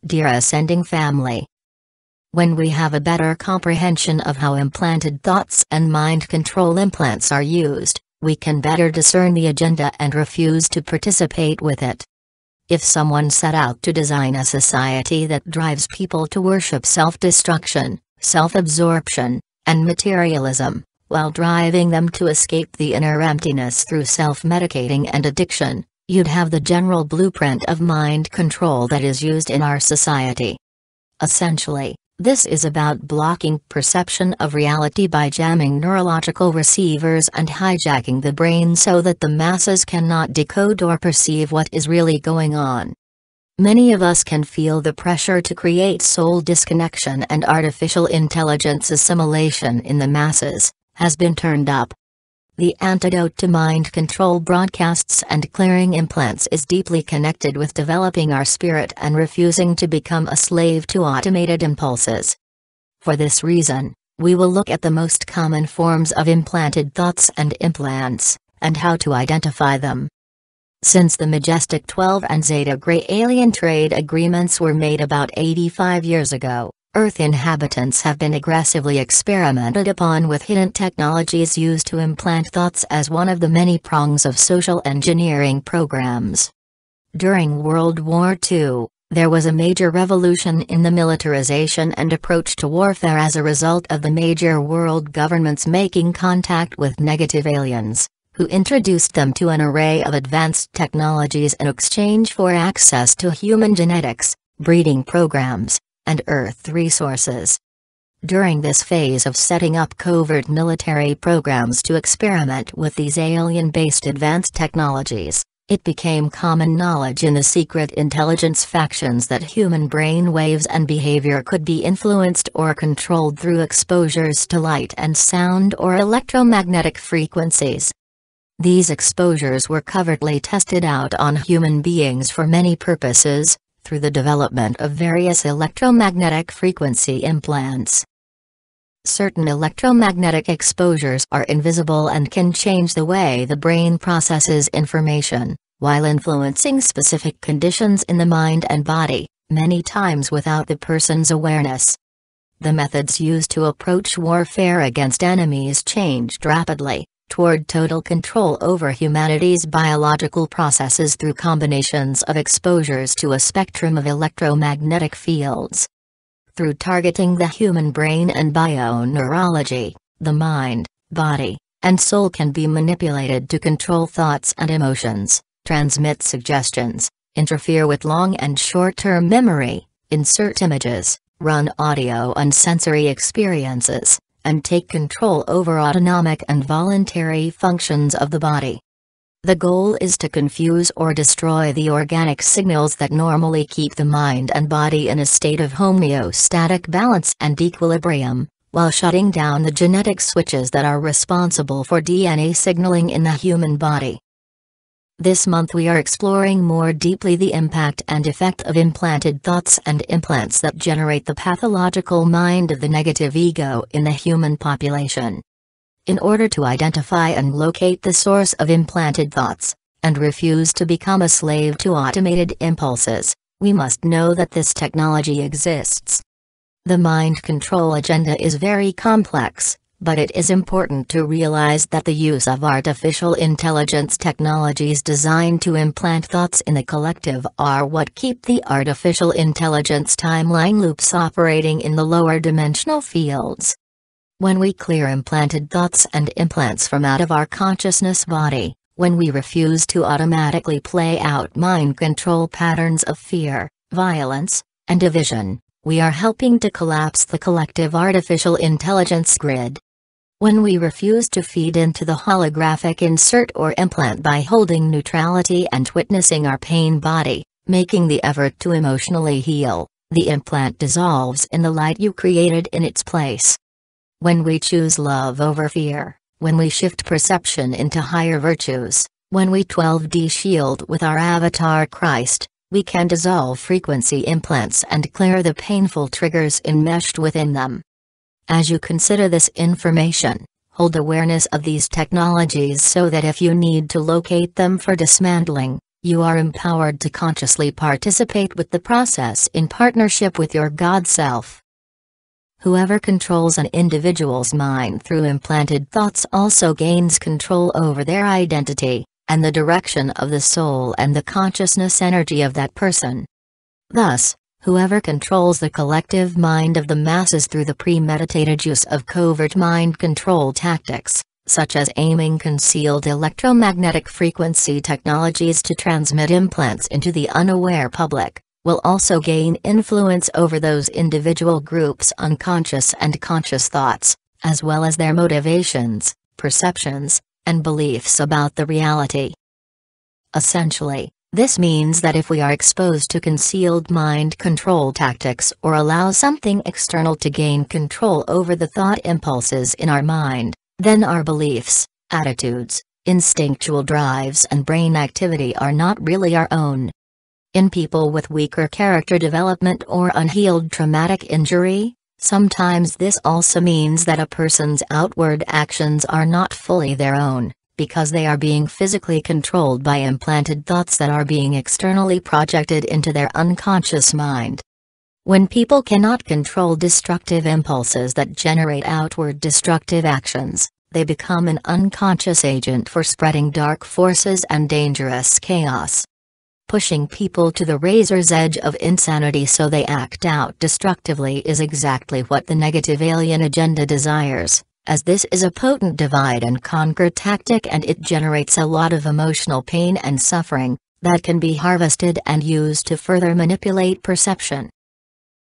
Dear Ascending Family, when we have a better comprehension of how implanted thoughts and mind control implants are used, we can better discern the agenda and refuse to participate with it. If someone set out to design a society that drives people to worship self-destruction, self-absorption, and materialism, while driving them to escape the inner emptiness through self-medicating and addiction, you'd have the general blueprint of mind control that is used in our society. Essentially, this is about blocking perception of reality by jamming neurological receivers and hijacking the brain so that the masses cannot decode or perceive what is really going on. Many of us can feel the pressure to create soul disconnection, and artificial intelligence assimilation in the masses has been turned up. The antidote to mind control broadcasts and clearing implants is deeply connected with developing our spirit and refusing to become a slave to automated impulses. For this reason, we will look at the most common forms of implanted thoughts and implants, and how to identify them. Since the Majestic 12 and Zeta Gray alien trade agreements were made about 85 years ago, Earth inhabitants have been aggressively experimented upon with hidden technologies used to implant thoughts as one of the many prongs of social engineering programs. During World War II, there was a major revolution in the militarization and approach to warfare as a result of the major world governments making contact with negative aliens, who introduced them to an array of advanced technologies in exchange for access to human genetics, breeding programs, and Earth resources. During this phase of setting up covert military programs to experiment with these alien-based advanced technologies, it became common knowledge in the secret intelligence factions that human brain waves and behavior could be influenced or controlled through exposures to light and sound or electromagnetic frequencies. These exposures were covertly tested out on human beings for many purposes, through the development of various electromagnetic frequency implants. Certain electromagnetic exposures are invisible and can change the way the brain processes information, while influencing specific conditions in the mind and body, many times without the person's awareness. The methods used to approach warfare against enemies changed rapidly, toward total control over humanity's biological processes through combinations of exposures to a spectrum of electromagnetic fields. Through targeting the human brain and bioneurology, the mind, body, and soul can be manipulated to control thoughts and emotions, transmit suggestions, interfere with long and short-term memory, insert images, run audio and sensory experiences, and take control over autonomic and voluntary functions of the body. The goal is to confuse or destroy the organic signals that normally keep the mind and body in a state of homeostatic balance and equilibrium, while shutting down the genetic switches that are responsible for DNA signaling in the human body. This month we are exploring more deeply the impact and effect of implanted thoughts and implants that generate the pathological mind of the negative ego in the human population. In order to identify and locate the source of implanted thoughts, and refuse to become a slave to automated impulses, we must know that this technology exists. The mind control agenda is very complex, but it is important to realize that the use of artificial intelligence technologies designed to implant thoughts in the collective are what keep the artificial intelligence timeline loops operating in the lower dimensional fields. When we clear implanted thoughts and implants from out of our consciousness body, when we refuse to automatically play out mind control patterns of fear, violence, and division, we are helping to collapse the collective artificial intelligence grid. When we refuse to feed into the holographic insert or implant by holding neutrality and witnessing our pain body, making the effort to emotionally heal, the implant dissolves in the light you created in its place. When we choose love over fear, when we shift perception into higher virtues, when we 12D shield with our avatar Christ, we can dissolve frequency implants and clear the painful triggers enmeshed within them. As you consider this information, hold awareness of these technologies so that if you need to locate them for dismantling, You are empowered to consciously participate with the process in partnership with your God self. Whoever controls an individual's mind through implanted thoughts also gains control over their identity, and the direction of the soul and the consciousness energy of that person. Thus, whoever controls the collective mind of the masses through the premeditated use of covert mind control tactics, such as aiming concealed electromagnetic frequency technologies to transmit implants into the unaware public, will also gain influence over those individual groups' unconscious and conscious thoughts, as well as their motivations, perceptions, and beliefs about the reality. Essentially, this means that if we are exposed to concealed mind control tactics or allow something external to gain control over the thought impulses in our mind, then our beliefs, attitudes, instinctual drives and brain activity are not really our own. In people with weaker character development or unhealed traumatic injury, sometimes this also means that a person's outward actions are not fully their own, because they are being physically controlled by implanted thoughts that are being externally projected into their unconscious mind. When people cannot control destructive impulses that generate outward destructive actions, they become an unconscious agent for spreading dark forces and dangerous chaos. Pushing people to the razor's edge of insanity so they act out destructively is exactly what the negative alien agenda desires, as this is a potent divide-and-conquer tactic and it generates a lot of emotional pain and suffering that can be harvested and used to further manipulate perception.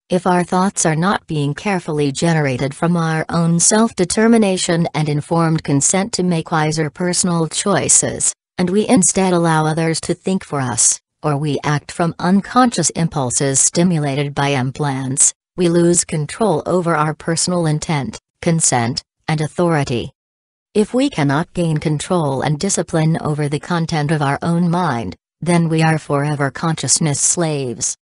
If our thoughts are not being carefully generated from our own self-determination and informed consent to make wiser personal choices, and we instead allow others to think for us, or we act from unconscious impulses stimulated by implants, we lose control over our personal intent, consent, and authority. If we cannot gain control and discipline over the content of our own mind, then we are forever consciousness slaves.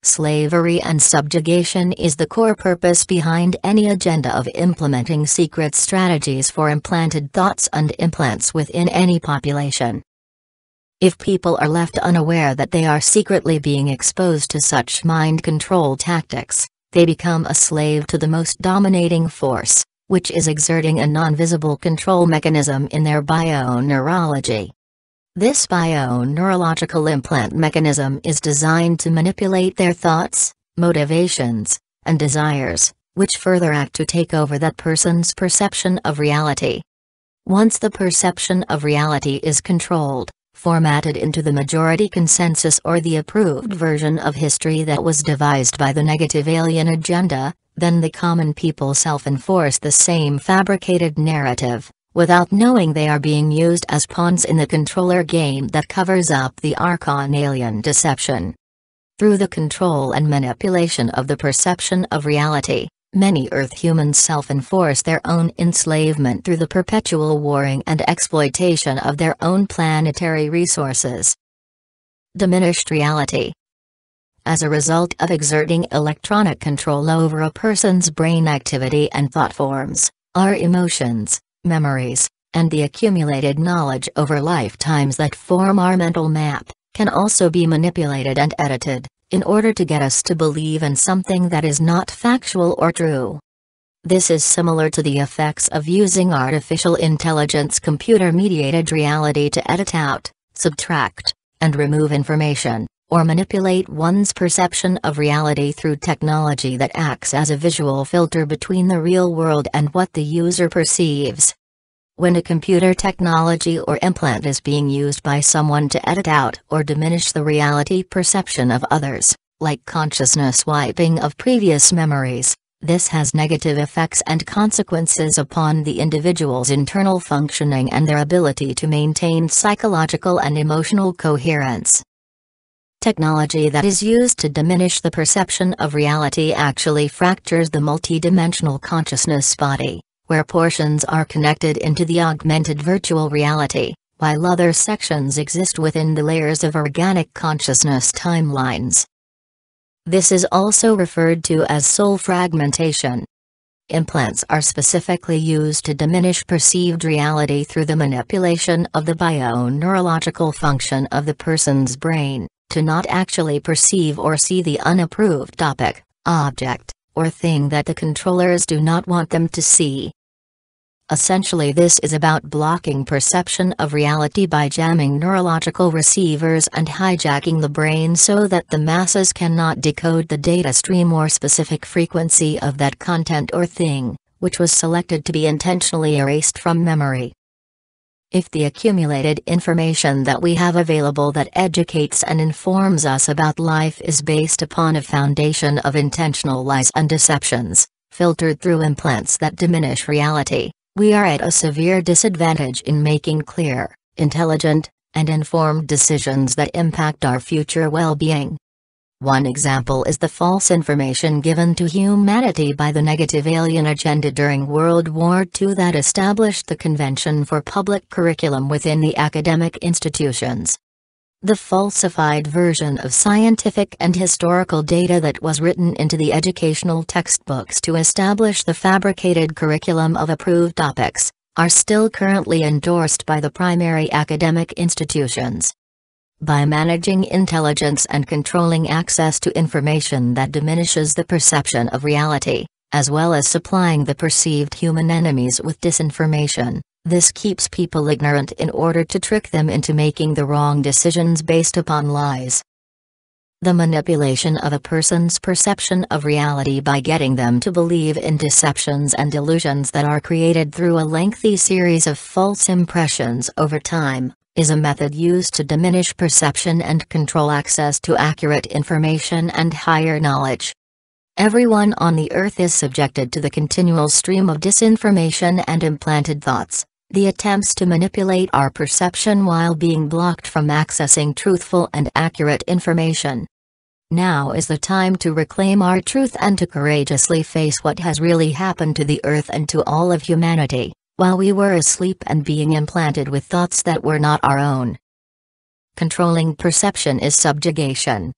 Slavery and subjugation is the core purpose behind any agenda of implementing secret strategies for implanted thoughts and implants within any population. If people are left unaware that they are secretly being exposed to such mind control tactics, they become a slave to the most dominating force, which is exerting a non-visible control mechanism in their bioneurology. This bioneurological implant mechanism is designed to manipulate their thoughts, motivations, and desires, which further act to take over that person's perception of reality. Once the perception of reality is controlled, formatted into the majority consensus or the approved version of history that was devised by the negative alien agenda, then the common people self-enforce the same fabricated narrative, without knowing they are being used as pawns in the controller game that covers up the Archon alien deception. Through the control and manipulation of the perception of reality, many Earth humans self-enforce their own enslavement through the perpetual warring and exploitation of their own planetary resources. Diminished reality. As a result of exerting electronic control over a person's brain activity and thought forms, our emotions, memories, and the accumulated knowledge over lifetimes that form our mental map, can also be manipulated and edited, in order to get us to believe in something that is not factual or true. This is similar to the effects of using artificial intelligence computer-mediated reality to edit out, subtract, and remove information, or manipulate one's perception of reality through technology that acts as a visual filter between the real world and what the user perceives. When a computer technology or implant is being used by someone to edit out or diminish the reality perception of others, like consciousness wiping of previous memories, this has negative effects and consequences upon the individual's internal functioning and their ability to maintain psychological and emotional coherence. Technology that is used to diminish the perception of reality actually fractures the multidimensional consciousness body, where portions are connected into the augmented virtual reality, while other sections exist within the layers of organic consciousness timelines. This is also referred to as soul fragmentation. Implants are specifically used to diminish perceived reality through the manipulation of the bioneurological function of the person's brain, to not actually perceive or see the unapproved topic, object, or thing that the controllers do not want them to see. Essentially, this is about blocking perception of reality by jamming neurological receivers and hijacking the brain so that the masses cannot decode the data stream or specific frequency of that content or thing, which was selected to be intentionally erased from memory. If the accumulated information that we have available that educates and informs us about life is based upon a foundation of intentional lies and deceptions, filtered through implants that diminish reality, we are at a severe disadvantage in making clear, intelligent, and informed decisions that impact our future well-being. One example is the false information given to humanity by the negative alien agenda during World War II that established the Convention for Public Curriculum within the academic institutions. The falsified version of scientific and historical data that was written into the educational textbooks to establish the fabricated curriculum of approved topics, are still currently endorsed by the primary academic institutions. By managing intelligence and controlling access to information that diminishes the perception of reality, as well as supplying the perceived human enemies with disinformation, this keeps people ignorant in order to trick them into making the wrong decisions based upon lies. The manipulation of a person's perception of reality by getting them to believe in deceptions and delusions that are created through a lengthy series of false impressions over time, is a method used to diminish perception and control access to accurate information and higher knowledge. Everyone on the earth is subjected to the continual stream of disinformation and implanted thoughts, the attempts to manipulate our perception while being blocked from accessing truthful and accurate information. Now is the time to reclaim our truth and to courageously face what has really happened to the earth and to all of humanity, while we were asleep and being implanted with thoughts that were not our own. Controlling perception is subjugation.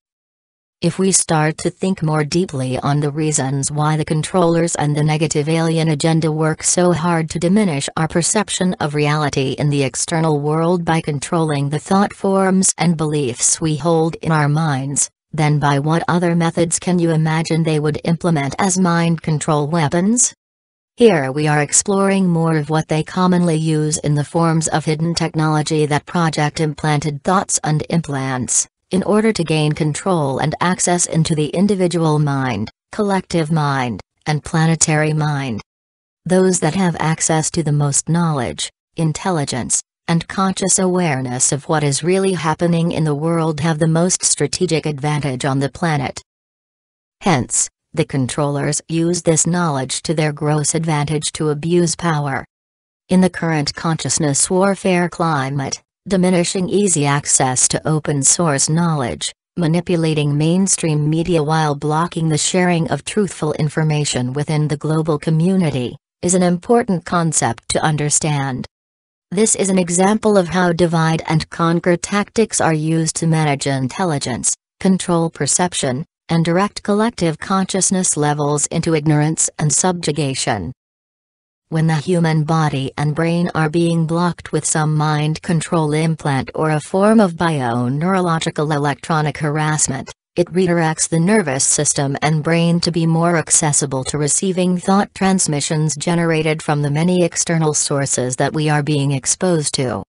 If we start to think more deeply on the reasons why the controllers and the negative alien agenda work so hard to diminish our perception of reality in the external world by controlling the thought forms and beliefs we hold in our minds, then by what other methods can you imagine they would implement as mind control weapons? Here we are exploring more of what they commonly use in the forms of hidden technology that project implanted thoughts and implants, in order to gain control and access into the individual mind, collective mind, and planetary mind. Those that have access to the most knowledge, intelligence, and conscious awareness of what is really happening in the world have the most strategic advantage on the planet. Hence, the controllers use this knowledge to their gross advantage to abuse power. In the current consciousness warfare climate, diminishing easy access to open-source knowledge, manipulating mainstream media while blocking the sharing of truthful information within the global community, is an important concept to understand. This is an example of how divide-and-conquer tactics are used to manage intelligence, control perception, and direct collective consciousness levels into ignorance and subjugation. When the human body and brain are being blocked with some mind control implant or a form of bioneurological electronic harassment, it redirects the nervous system and brain to be more accessible to receiving thought transmissions generated from the many external sources that we are being exposed to.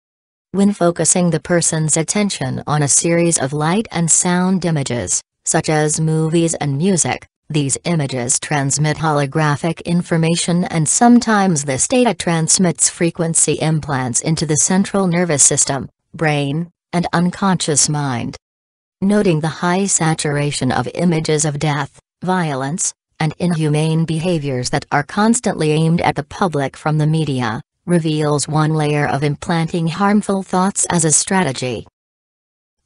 When focusing the person's attention on a series of light and sound images, such as movies and music, these images transmit holographic information, and sometimes this data transmits frequency implants into the central nervous system, brain, and unconscious mind. Noting the high saturation of images of death, violence, and inhumane behaviors that are constantly aimed at the public from the media, reveals one layer of implanting harmful thoughts as a strategy.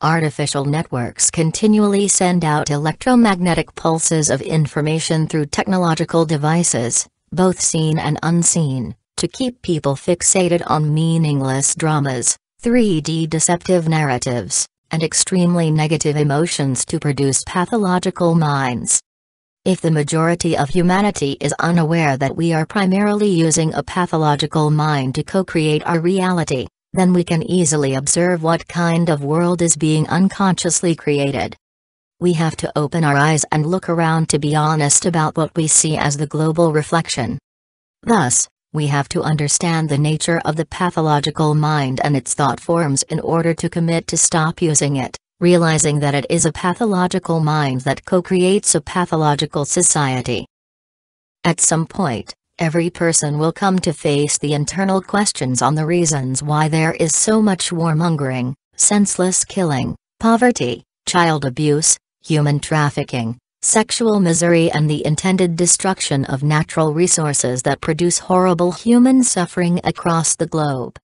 Artificial networks continually send out electromagnetic pulses of information through technological devices, both seen and unseen, to keep people fixated on meaningless dramas, 3D deceptive narratives, and extremely negative emotions to produce pathological minds. If the majority of humanity is unaware that we are primarily using a pathological mind to co-create our reality, then we can easily observe what kind of world is being unconsciously created. We have to open our eyes and look around to be honest about what we see as the global reflection. Thus, we have to understand the nature of the pathological mind and its thought forms in order to commit to stop using it, realizing that it is a pathological mind that co-creates a pathological society. At some point, every person will come to face the internal questions on the reasons why there is so much warmongering, senseless killing, poverty, child abuse, human trafficking, sexual misery and the intended destruction of natural resources that produce horrible human suffering across the globe.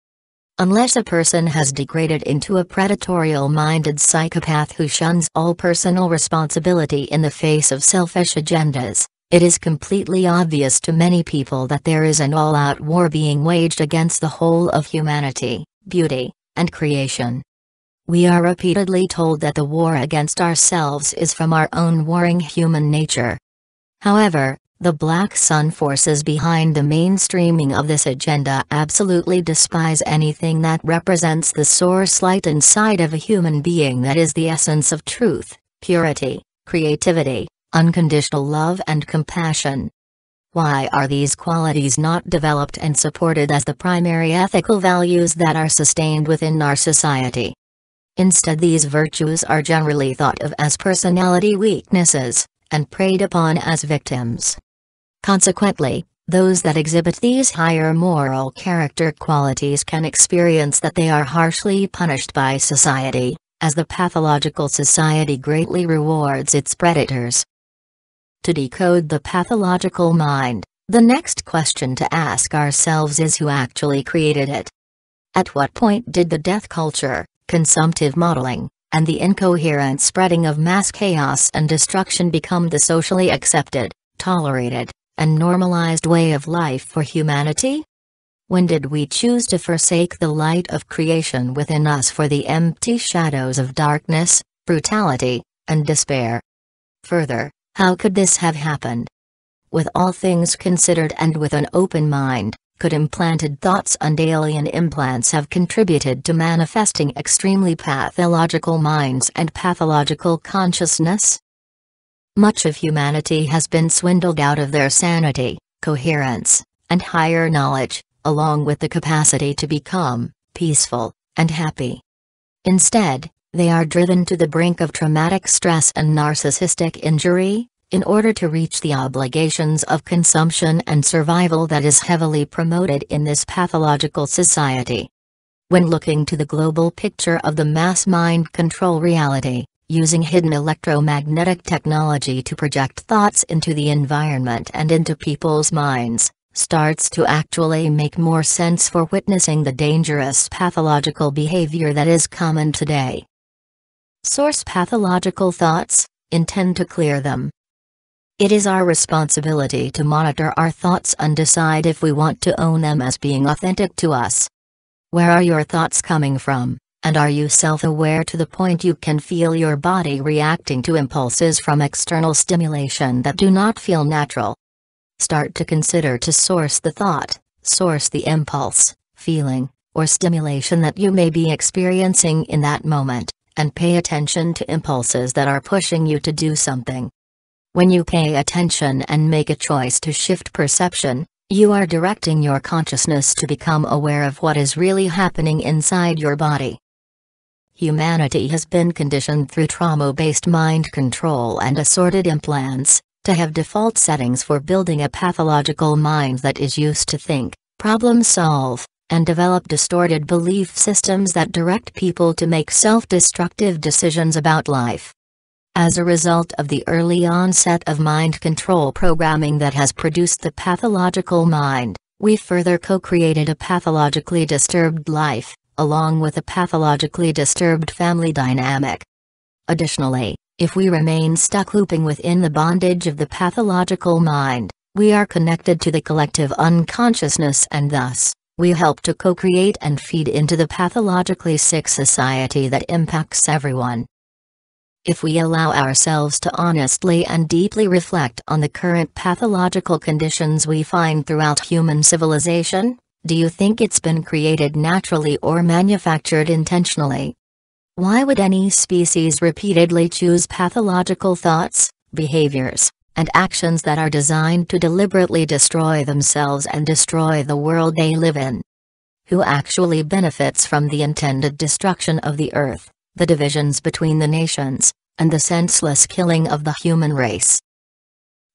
Unless a person has degraded into a predatorial-minded psychopath who shuns all personal responsibility in the face of selfish agendas, it is completely obvious to many people that there is an all-out war being waged against the whole of humanity, beauty, and creation. We are repeatedly told that the war against ourselves is from our own warring human nature. However, the Black Sun forces behind the mainstreaming of this agenda absolutely despise anything that represents the source light inside of a human being that is the essence of truth, purity, creativity, unconditional love and compassion. Why are these qualities not developed and supported as the primary ethical values that are sustained within our society? Instead, these virtues are generally thought of as personality weaknesses, and preyed upon as victims. Consequently, those that exhibit these higher moral character qualities can experience that they are harshly punished by society, as the pathological society greatly rewards its predators. To decode the pathological mind, the next question to ask ourselves is who actually created it? At what point did the death culture, consumptive modeling, and the incoherent spreading of mass chaos and destruction become the socially accepted, tolerated, and normalized way of life for humanity? When did we choose to forsake the light of creation within us for the empty shadows of darkness, brutality, and despair? Further, how could this have happened? With all things considered and with an open mind, could implanted thoughts and alien implants have contributed to manifesting extremely pathological minds and pathological consciousness? Much of humanity has been swindled out of their sanity, coherence, and higher knowledge, along with the capacity to become peaceful and happy. Instead, they are driven to the brink of traumatic stress and narcissistic injury, in order to reach the obligations of consumption and survival that is heavily promoted in this pathological society. When looking to the global picture of the mass mind control reality, using hidden electromagnetic technology to project thoughts into the environment and into people's minds, starts to actually make more sense for witnessing the dangerous pathological behavior that is common today. Source pathological thoughts, intend to clear them. It is our responsibility to monitor our thoughts and decide if we want to own them as being authentic to us. Where are your thoughts coming from, and are you self-aware to the point you can feel your body reacting to impulses from external stimulation that do not feel natural? Start to consider to source the thought, source the impulse, feeling, or stimulation that you may be experiencing in that moment, and pay attention to impulses that are pushing you to do something. When you pay attention and make a choice to shift perception, you are directing your consciousness to become aware of what is really happening inside your body. Humanity has been conditioned through trauma-based mind control and assorted implants, to have default settings for building a pathological mind that is used to think, problem solve, and develop distorted belief systems that direct people to make self-destructive decisions about life. As a result of the early onset of mind control programming that has produced the pathological mind, we further co-created a pathologically disturbed life, along with a pathologically disturbed family dynamic. Additionally, if we remain stuck looping within the bondage of the pathological mind, we are connected to the collective unconsciousness and thus, we help to co-create and feed into the pathologically sick society that impacts everyone. If we allow ourselves to honestly and deeply reflect on the current pathological conditions we find throughout human civilization, do you think it's been created naturally or manufactured intentionally? Why would any species repeatedly choose pathological thoughts, behaviors, and actions that are designed to deliberately destroy themselves and destroy the world they live in? Who actually benefits from the intended destruction of the earth, the divisions between the nations, and the senseless killing of the human race?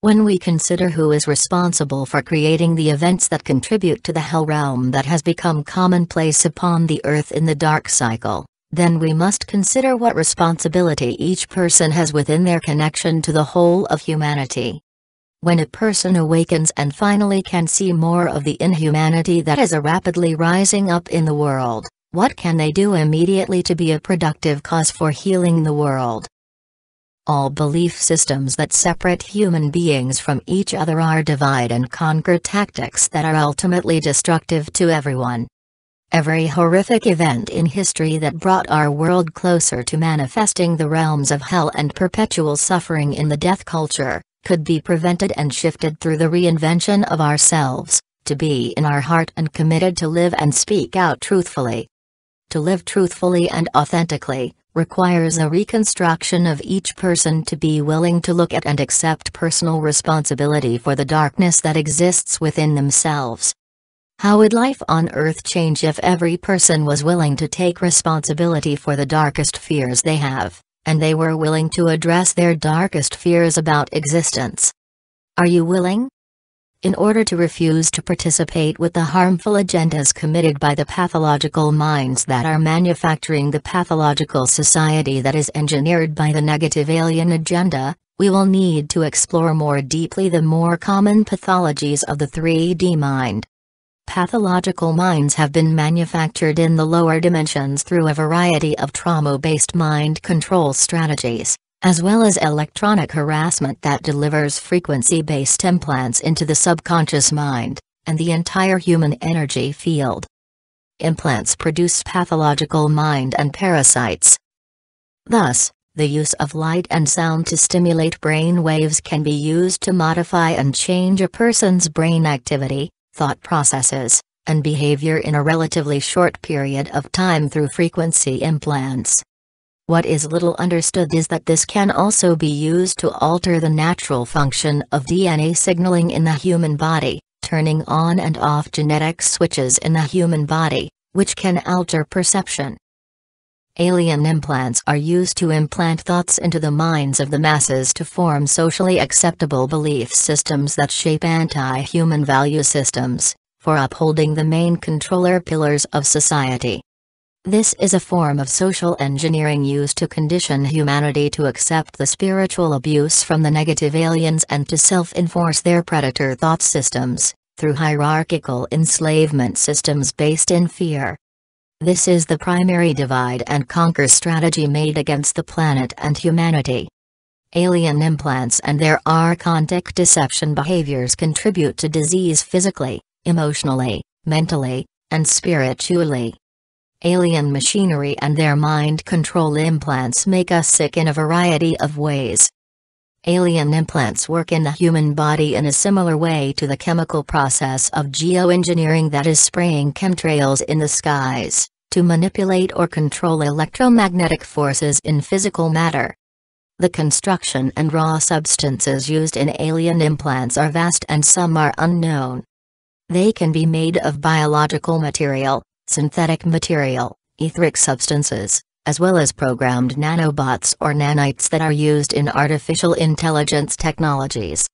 When we consider who is responsible for creating the events that contribute to the hell realm that has become commonplace upon the earth in the dark cycle, then we must consider what responsibility each person has within their connection to the whole of humanity. When a person awakens and finally can see more of the inhumanity that is rapidly rising up in the world, what can they do immediately to be a productive cause for healing the world? All belief systems that separate human beings from each other are divide and conquer tactics that are ultimately destructive to everyone. Every horrific event in history that brought our world closer to manifesting the realms of hell and perpetual suffering in the death culture, could be prevented and shifted through the reinvention of ourselves, to be in our heart and committed to live and speak out truthfully. To live truthfully and authentically requires a reconstruction of each person to be willing to look at and accept personal responsibility for the darkness that exists within themselves. How would life on Earth change if every person was willing to take responsibility for the darkest fears they have, and they were willing to address their darkest fears about existence? Are you willing? In order to refuse to participate with the harmful agendas committed by the pathological minds that are manufacturing the pathological society that is engineered by the negative alien agenda, we will need to explore more deeply the more common pathologies of the 3D mind. Pathological minds have been manufactured in the lower dimensions through a variety of trauma-based mind control strategies, as well as electronic harassment that delivers frequency-based implants into the subconscious mind, and the entire human energy field. Implants produce pathological mind and parasites. Thus, the use of light and sound to stimulate brain waves can be used to modify and change a person's brain activity, thought processes, and behavior in a relatively short period of time through frequency implants. What is little understood is that this can also be used to alter the natural function of DNA signaling in the human body, turning on and off genetic switches in the human body, which can alter perception. Alien implants are used to implant thoughts into the minds of the masses to form socially acceptable belief systems that shape anti-human value systems, for upholding the main controller pillars of society. This is a form of social engineering used to condition humanity to accept the spiritual abuse from the negative aliens and to self-enforce their predator thought systems, through hierarchical enslavement systems based in fear. This is the primary divide and conquer strategy made against the planet and humanity. Alien implants and their archontic deception behaviors contribute to disease physically, emotionally, mentally, and spiritually. Alien machinery and their mind control implants make us sick in a variety of ways. Alien implants work in the human body in a similar way to the chemical process of geoengineering that is spraying chemtrails in the skies, to manipulate or control electromagnetic forces in physical matter. The construction and raw substances used in alien implants are vast and some are unknown. They can be made of biological material, synthetic material, etheric substances, as well as programmed nanobots or nanites that are used in artificial intelligence technologies.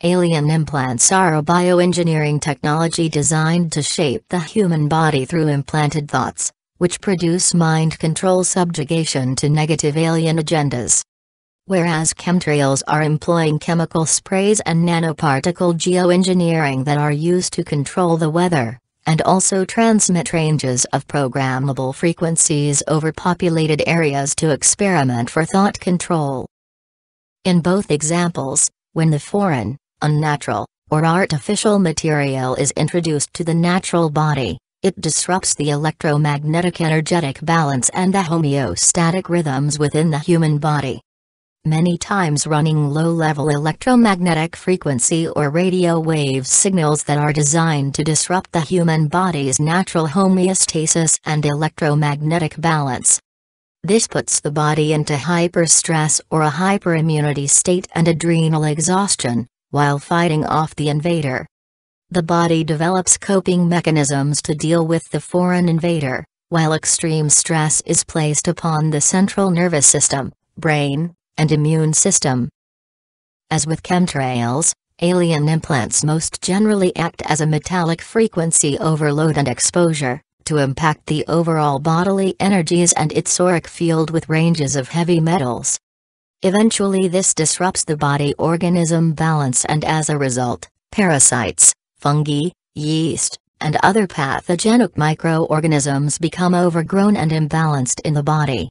Alien implants are a bioengineering technology designed to shape the human body through implanted thoughts, which produce mind control subjugation to negative alien agendas. Whereas chemtrails are employing chemical sprays and nanoparticle geoengineering that are used to control the weather, and also transmit ranges of programmable frequencies over populated areas to experiment for thought control. In both examples, when the foreign, unnatural, or artificial material is introduced to the natural body, it disrupts the electromagnetic energetic balance and the homeostatic rhythms within the human body, many times running low-level electromagnetic frequency or radio wave signals that are designed to disrupt the human body's natural homeostasis and electromagnetic balance. This puts the body into hyperstress or a hyperimmunity state and adrenal exhaustion, while fighting off the invader. The body develops coping mechanisms to deal with the foreign invader, while extreme stress is placed upon the central nervous system, brain, and immune system. As with chemtrails, alien implants most generally act as a metallic frequency overload and exposure, to impact the overall bodily energies and its auric field with ranges of heavy metals. Eventually this disrupts the body organism balance, and as a result, parasites, fungi, yeast, and other pathogenic microorganisms become overgrown and imbalanced in the body.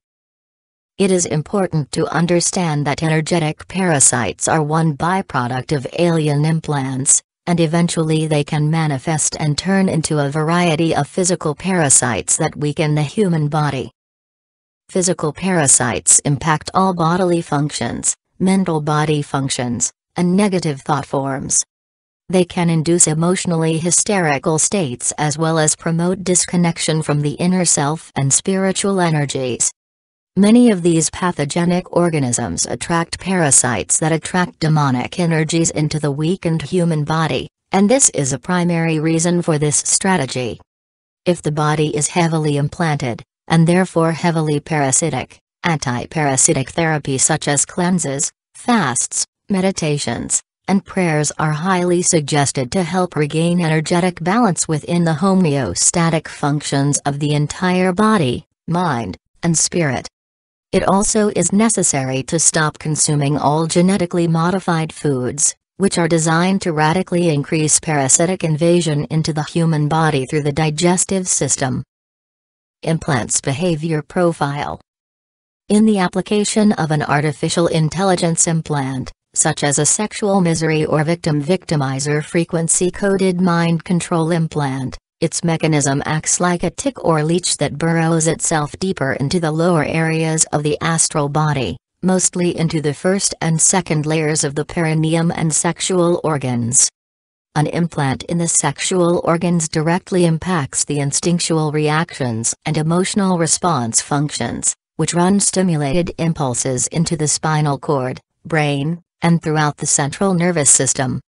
It is important to understand that energetic parasites are one byproduct of alien implants, and eventually they can manifest and turn into a variety of physical parasites that weaken the human body. Physical parasites impact all bodily functions, mental body functions, and negative thought forms. They can induce emotionally hysterical states as well as promote disconnection from the inner self and spiritual energies. Many of these pathogenic organisms attract parasites that attract demonic energies into the weakened human body, and this is a primary reason for this strategy. If the body is heavily implanted, and therefore heavily parasitic, anti-parasitic therapy such as cleanses, fasts, meditations, and prayers are highly suggested to help regain energetic balance within the homeostatic functions of the entire body, mind, and spirit. It also is necessary to stop consuming all genetically modified foods, which are designed to radically increase parasitic invasion into the human body through the digestive system. Implants behavior profile. In the application of an artificial intelligence implant, such as a sexual misery or victim-victimizer frequency-coded mind control implant, its mechanism acts like a tick or leech that burrows itself deeper into the lower areas of the astral body, mostly into the first and second layers of the perineum and sexual organs. An implant in the sexual organs directly impacts the instinctual reactions and emotional response functions, which run stimulated impulses into the spinal cord, brain, and throughout the central nervous system.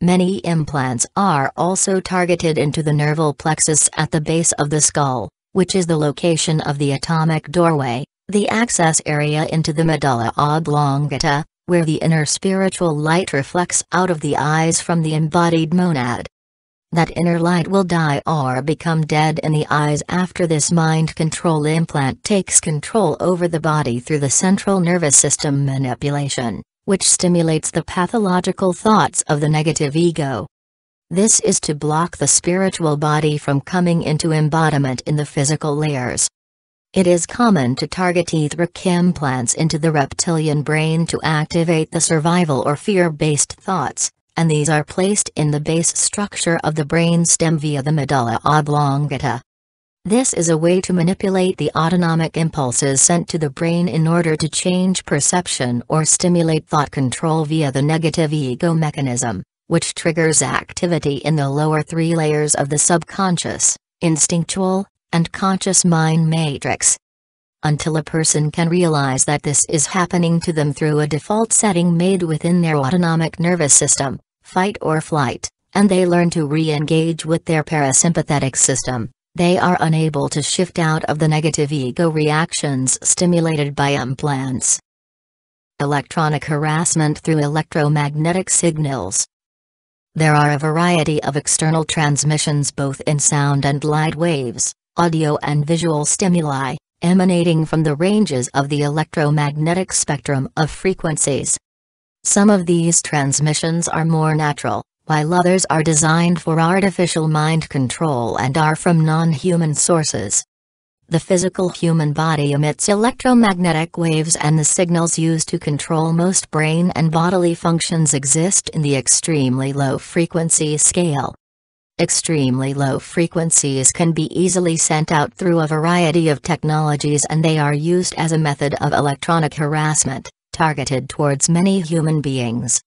Many implants are also targeted into the nerval plexus at the base of the skull, which is the location of the atomic doorway, the access area into the medulla oblongata, where the inner spiritual light reflects out of the eyes from the embodied monad. That inner light will die or become dead in the eyes after this mind control implant takes control over the body through the central nervous system manipulation, which stimulates the pathological thoughts of the negative ego. This is to block the spiritual body from coming into embodiment in the physical layers. It is common to target etheric implants into the reptilian brain to activate the survival or fear-based thoughts, and these are placed in the base structure of the brain stem via the medulla oblongata. This is a way to manipulate the autonomic impulses sent to the brain in order to change perception or stimulate thought control via the negative ego mechanism, which triggers activity in the lower three layers of the subconscious, instinctual, and conscious mind matrix. Until a person can realize that this is happening to them through a default setting made within their autonomic nervous system, fight or flight, and they learn to re-engage with their parasympathetic system, they are unable to shift out of the negative ego reactions stimulated by implants. Electronic harassment through electromagnetic signals. There are a variety of external transmissions both in sound and light waves, audio and visual stimuli, emanating from the ranges of the electromagnetic spectrum of frequencies. Some of these transmissions are more natural, while others are designed for artificial mind control and are from non-human sources. The physical human body emits electromagnetic waves, and the signals used to control most brain and bodily functions exist in the extremely low frequency scale. Extremely low frequencies can be easily sent out through a variety of technologies, and they are used as a method of electronic harassment, targeted towards many human beings.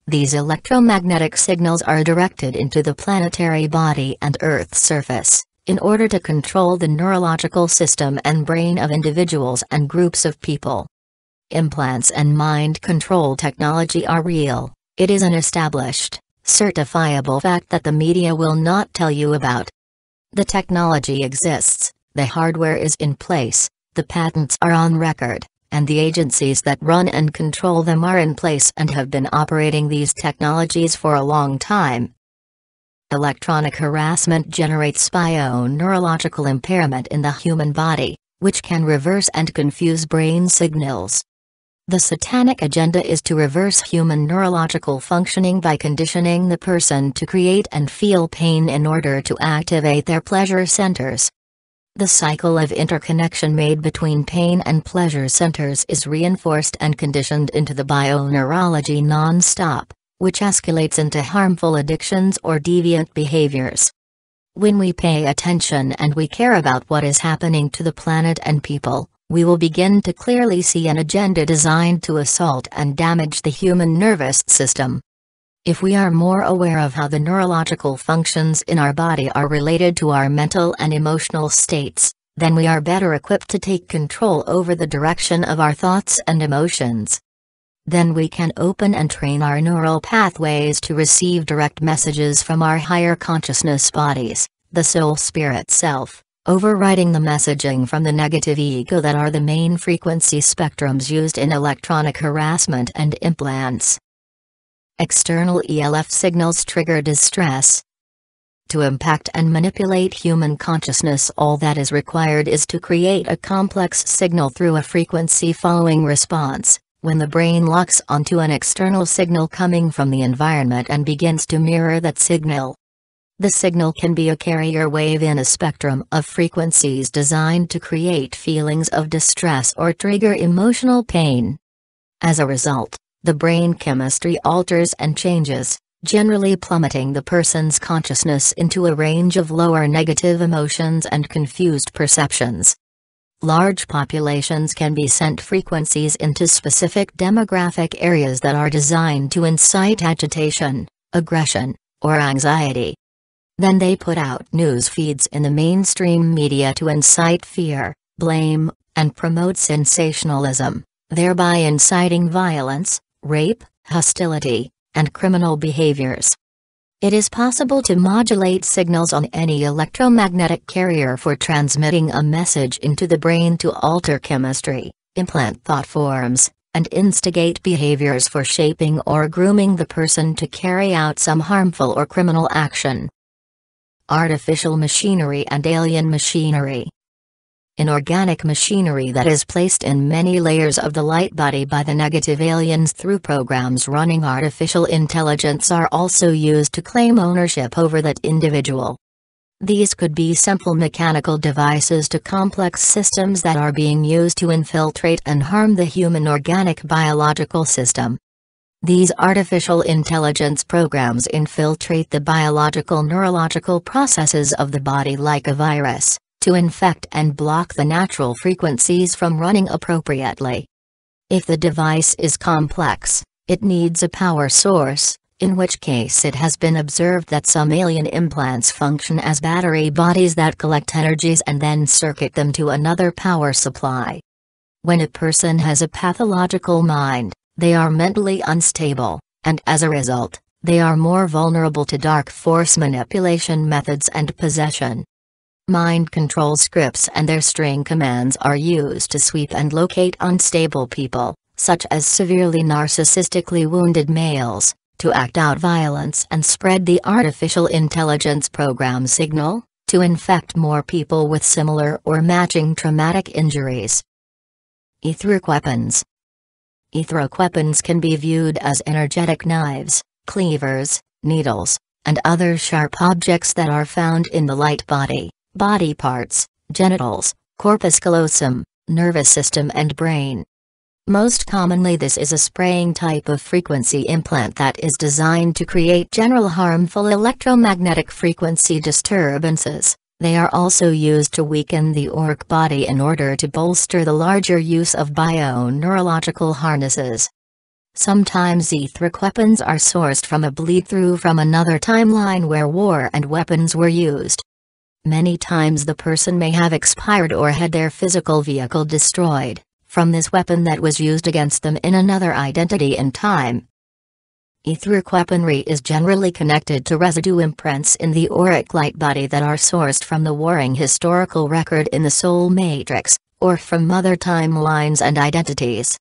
These electromagnetic signals are directed into the planetary body and Earth's surface, in order to control the neurological system and brain of individuals and groups of people. Implants and mind control technology are real. It is an established, certifiable fact that the media will not tell you about. The technology exists, the hardware is in place, the patents are on record, and the agencies that run and control them are in place and have been operating these technologies for a long time. Electronic harassment generates bioneurological impairment in the human body, which can reverse and confuse brain signals. The satanic agenda is to reverse human neurological functioning by conditioning the person to create and feel pain in order to activate their pleasure centers. The cycle of interconnection made between pain and pleasure centers is reinforced and conditioned into the bioneurology non-stop, which escalates into harmful addictions or deviant behaviors. When we pay attention and we care about what is happening to the planet and people, we will begin to clearly see an agenda designed to assault and damage the human nervous system. If we are more aware of how the neurological functions in our body are related to our mental and emotional states, then we are better equipped to take control over the direction of our thoughts and emotions. Then we can open and train our neural pathways to receive direct messages from our higher consciousness bodies, the soul spirit self, overriding the messaging from the negative ego that are the main frequency spectrums used in electronic harassment and implants. External ELF signals trigger distress. To impact and manipulate human consciousness, all that is required is to create a complex signal through a frequency-following response. When the brain locks onto an external signal coming from the environment and begins to mirror that signal. The signal can be a carrier wave in a spectrum of frequencies designed to create feelings of distress or trigger emotional pain. As a result, the brain chemistry alters and changes, generally plummeting the person's consciousness into a range of lower negative emotions and confused perceptions. Large populations can be sent frequencies into specific demographic areas that are designed to incite agitation, aggression, or anxiety. Then they put out news feeds in the mainstream media to incite fear, blame, and promote sensationalism, thereby inciting violence, rape, hostility, and criminal behaviors. It is possible to modulate signals on any electromagnetic carrier for transmitting a message into the brain to alter chemistry, implant thought forms, and instigate behaviors for shaping or grooming the person to carry out some harmful or criminal action. Artificial machinery and alien machinery. Inorganic machinery that is placed in many layers of the light body by the negative aliens through programs running artificial intelligence are also used to claim ownership over that individual. These could be simple mechanical devices to complex systems that are being used to infiltrate and harm the human organic biological system. These artificial intelligence programs infiltrate the biological neurological processes of the body like a virus, to infect and block the natural frequencies from running appropriately. If the device is complex, it needs a power source, in which case it has been observed that some alien implants function as battery bodies that collect energies and then circuit them to another power supply. When a person has a pathological mind, they are mentally unstable, and as a result, they are more vulnerable to dark force manipulation methods and possession. Mind control scripts and their string commands are used to sweep and locate unstable people, such as severely narcissistically wounded males, to act out violence and spread the artificial intelligence program signal, to infect more people with similar or matching traumatic injuries. Etheric weapons. Etheric weapons can be viewed as energetic knives, cleavers, needles, and other sharp objects that are found in the light body. Body parts, genitals, corpus callosum, nervous system and brain. Most commonly this is a spraying type of frequency implant that is designed to create general harmful electromagnetic frequency disturbances, They are also used to weaken the auric body in order to bolster the larger use of bioneurological harnesses. Sometimes etheric weapons are sourced from a bleed-through from another timeline where war and weapons were used. Many times the person may have expired or had their physical vehicle destroyed from this weapon that was used against them in another identity and time. Etheric weaponry is generally connected to residue imprints in the auric light body that are sourced from the warring historical record in the soul matrix, or from other timelines and identities.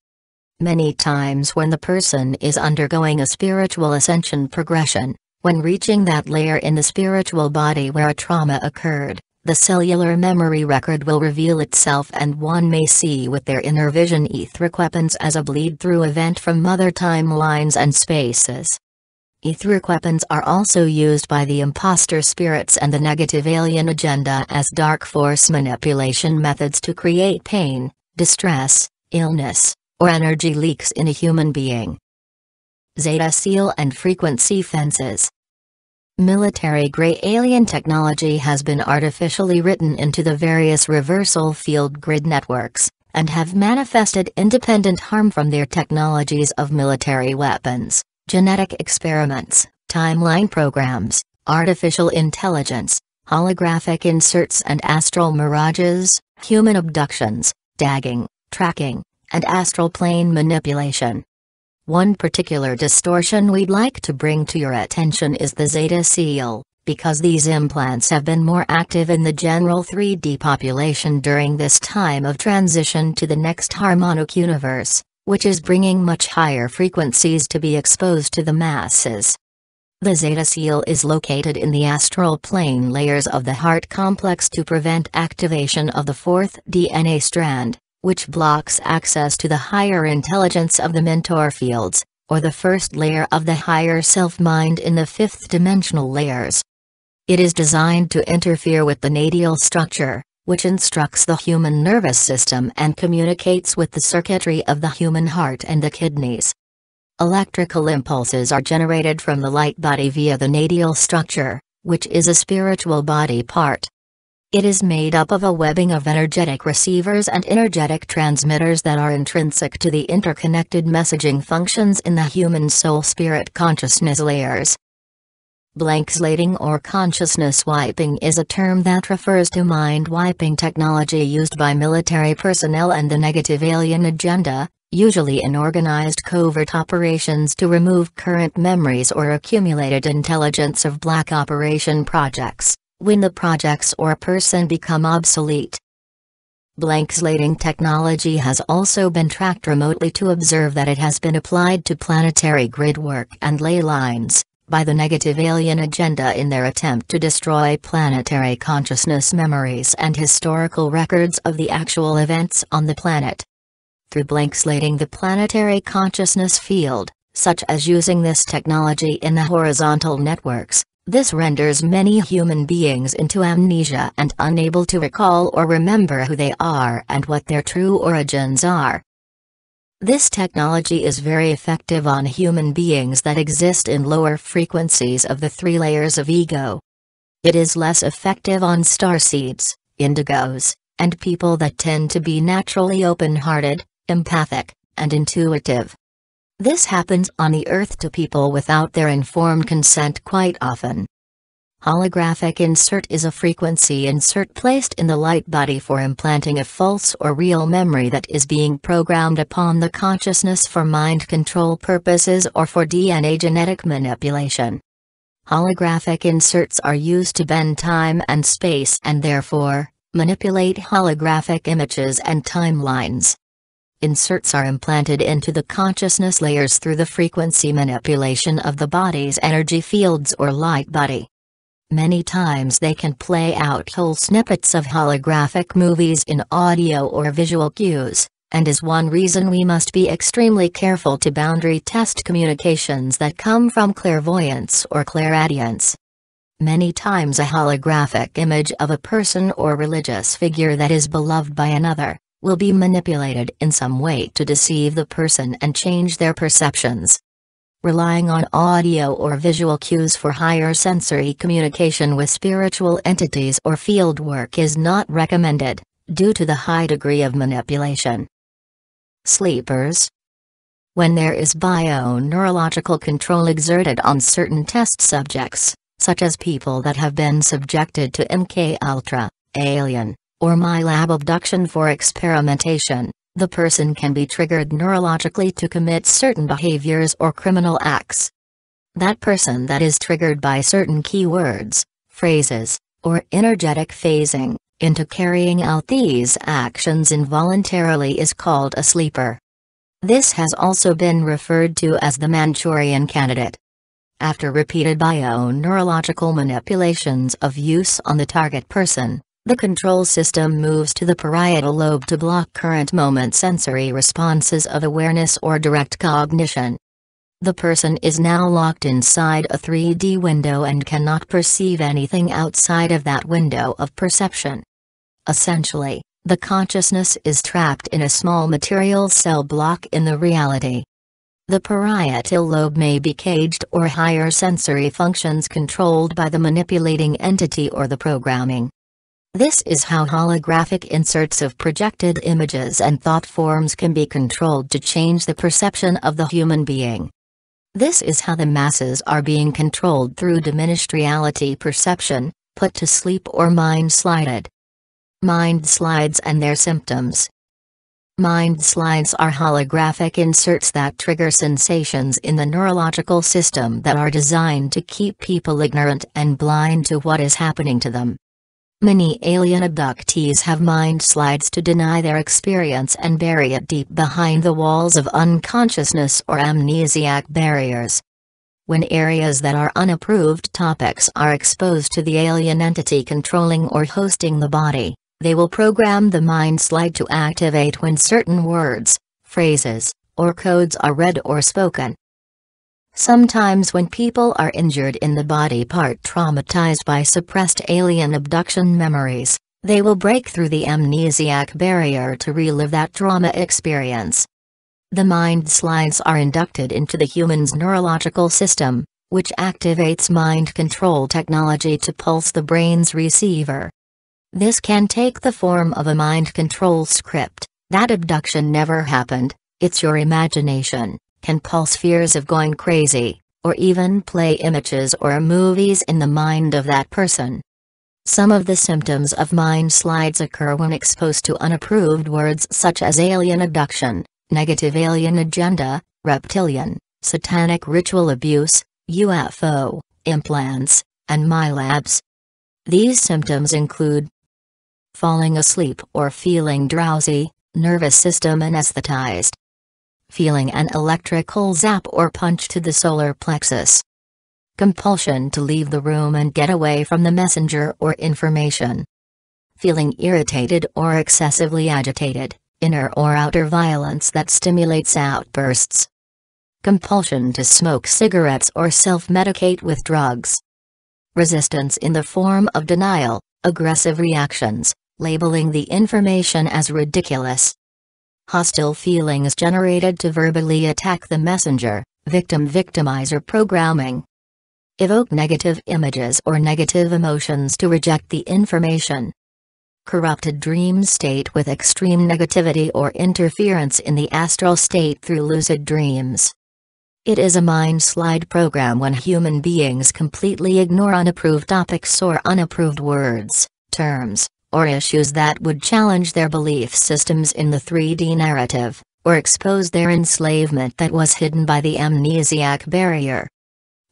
Many times when the person is undergoing a spiritual ascension progression, when reaching that layer in the spiritual body where a trauma occurred, the cellular memory record will reveal itself and one may see with their inner vision etheric weapons as a bleed-through event from other timelines and spaces. Etheric weapons are also used by the imposter spirits and the negative alien agenda as dark force manipulation methods to create pain, distress, illness, or energy leaks in a human being. Zeta seal and frequency fences. Military-grade alien technology has been artificially written into the various reversal field grid networks, and have manifested independent harm from their technologies of military weapons, genetic experiments, timeline programs, artificial intelligence, holographic inserts and astral mirages, human abductions, tagging, tracking, and astral plane manipulation. One particular distortion we'd like to bring to your attention is the Zeta seal, because these implants have been more active in the general 3D population during this time of transition to the next harmonic universe, which is bringing much higher frequencies to be exposed to the masses. The Zeta seal is located in the astral plane layers of the heart complex to prevent activation of the fourth DNA strand, which blocks access to the higher intelligence of the mentor fields, or the first layer of the higher self-mind in the fifth dimensional layers. It is designed to interfere with the natal structure, which instructs the human nervous system and communicates with the circuitry of the human heart and the kidneys. Electrical impulses are generated from the light body via the natal structure, which is a spiritual body part. It is made up of a webbing of energetic receivers and energetic transmitters that are intrinsic to the interconnected messaging functions in the human soul-spirit consciousness layers. Blank slating or consciousness wiping is a term that refers to mind-wiping technology used by military personnel and the negative alien agenda, usually in organized covert operations to remove current memories or accumulated intelligence of black operation projects, when the projects or person become obsolete. Blank slating technology has also been tracked remotely to observe that it has been applied to planetary grid work and ley lines by the negative alien agenda in their attempt to destroy planetary consciousness memories and historical records of the actual events on the planet. Through blank slating the planetary consciousness field, such as using this technology in the horizontal networks, this renders many human beings into amnesia and unable to recall or remember who they are and what their true origins are. This technology is very effective on human beings that exist in lower frequencies of the 3 layers of ego. It is less effective on starseeds, indigos, and people that tend to be naturally open-hearted, empathic, and intuitive. This happens on the Earth to people without their informed consent quite often. Holographic insert is a frequency insert placed in the light body for implanting a false or real memory that is being programmed upon the consciousness for mind control purposes or for DNA genetic manipulation. Holographic inserts are used to bend time and space and therefore, manipulate holographic images and timelines. Inserts are implanted into the consciousness layers through the frequency manipulation of the body's energy fields or light body. Many times they can play out whole snippets of holographic movies in audio or visual cues, and is one reason we must be extremely careful to boundary test communications that come from clairvoyance or clairaudience. Many times a holographic image of a person or religious figure that is beloved by another will be manipulated in some way to deceive the person and change their perceptions. Relying on audio or visual cues for higher sensory communication with spiritual entities or field work is not recommended, due to the high degree of manipulation. Sleepers. When there is bio-neurological control exerted on certain test subjects, such as people that have been subjected to MK Ultra, alien, or MyLab abduction for experimentation, the person can be triggered neurologically to commit certain behaviors or criminal acts. That person that is triggered by certain keywords, phrases, or energetic phasing, into carrying out these actions involuntarily is called a sleeper. This has also been referred to as the Manchurian Candidate. After repeated bio-neurological manipulations of use on the target person, the control system moves to the parietal lobe to block current moment sensory responses of awareness or direct cognition. The person is now locked inside a 3D window and cannot perceive anything outside of that window of perception. Essentially, the consciousness is trapped in a small material cell block in the reality. The parietal lobe may be caged or higher sensory functions controlled by the manipulating entity or the programming. This is how holographic inserts of projected images and thought forms can be controlled to change the perception of the human being. This is how the masses are being controlled through diminished reality perception, put to sleep or mind-slided. Mind slides and their symptoms. Mind slides are holographic inserts that trigger sensations in the neurological system that are designed to keep people ignorant and blind to what is happening to them. Many alien abductees have mind slides to deny their experience and bury it deep behind the walls of unconsciousness or amnesiac barriers. When areas that are unapproved topics are exposed to the alien entity controlling or hosting the body, they will program the mind slide to activate when certain words, phrases, or codes are read or spoken. Sometimes when people are injured in the body part traumatized by suppressed alien abduction memories, they will break through the amnesiac barrier to relive that trauma experience. The mind slides are inducted into the human's neurological system, which activates mind control technology to pulse the brain's receiver. This can take the form of a mind control script, that abduction never happened, it's your imagination, can pulse fears of going crazy, or even play images or movies in the mind of that person. Some of the symptoms of mind slides occur when exposed to unapproved words such as alien abduction, negative alien agenda, reptilian, satanic ritual abuse, UFO, implants, and MyLabs. These symptoms include falling asleep or feeling drowsy, nervous system anesthetized, feeling an electrical zap or punch to the solar plexus, compulsion to leave the room and get away from the messenger or information, feeling irritated or excessively agitated, inner or outer violence that stimulates outbursts, compulsion to smoke cigarettes or self-medicate with drugs, resistance in the form of denial, aggressive reactions, labeling the information as ridiculous, hostile feelings generated to verbally attack the messenger, victim-victimizer programming, evoke negative images or negative emotions to reject the information, corrupted dream state with extreme negativity or interference in the astral state through lucid dreams. It is a mind slide program when human beings completely ignore unapproved topics or unapproved words, terms, or issues that would challenge their belief systems in the 3D narrative, or expose their enslavement that was hidden by the amnesiac barrier.